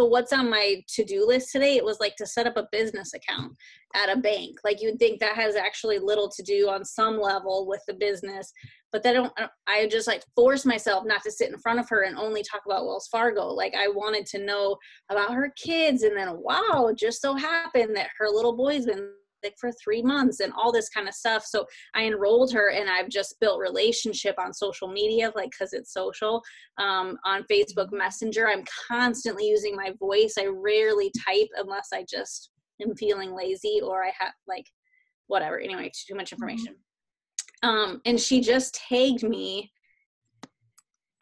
what's on my to-do list today? It was like to set up a business account at a bank. Like you'd think that has actually little to do on some level with the business, but I just like force myself not to sit in front of her and only talk about Wells Fargo. Like I wanted to know about her kids, and then wow, it just so happened that her little boy's been sick for 3 months and all this kind of stuff. So I enrolled her, and I've just built relationship on social media, like because it's social, on Facebook Messenger. I'm constantly using my voice. I rarely type unless I just am feeling lazy or I have like whatever. Anyway, too much information. And she just tagged me.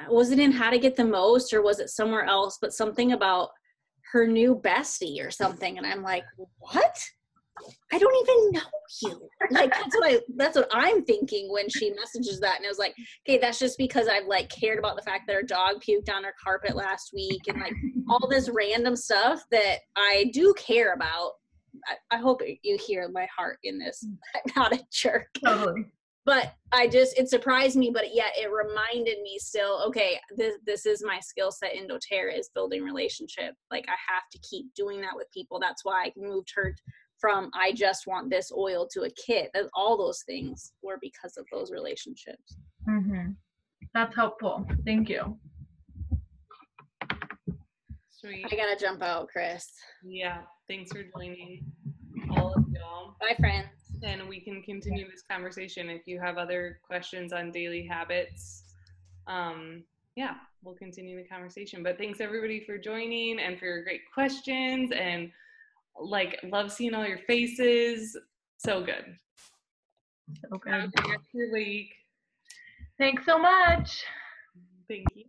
Was it in How to Get the Most or was it somewhere else? But something about her new bestie or something. And I'm like, what? I don't even know you. Like that's what I'm thinking when she messages that. And I was like, okay, that's just because I've like cared about the fact that her dog puked on her carpet last week and like all this random stuff that I do care about. I hope you hear my heart in this. I'm not a jerk. Totally. But it surprised me, but yet it reminded me still, okay, this is my skill set in doTERRA, is building relationship. Like I have to keep doing that with people. That's why I moved her from I just want this oil to a kit. All those things were because of those relationships. That's helpful. Thank you. Sweet. I gotta jump out, Chris. Yeah. Thanks for joining, all of y'all. Bye, friends. And we can continue this conversation if you have other questions on daily habits. We'll continue the conversation. But thanks everybody for joining and for your great questions, and like love seeing all your faces. So good. So good. Have a great rest of your week. Thanks so much. Thank you.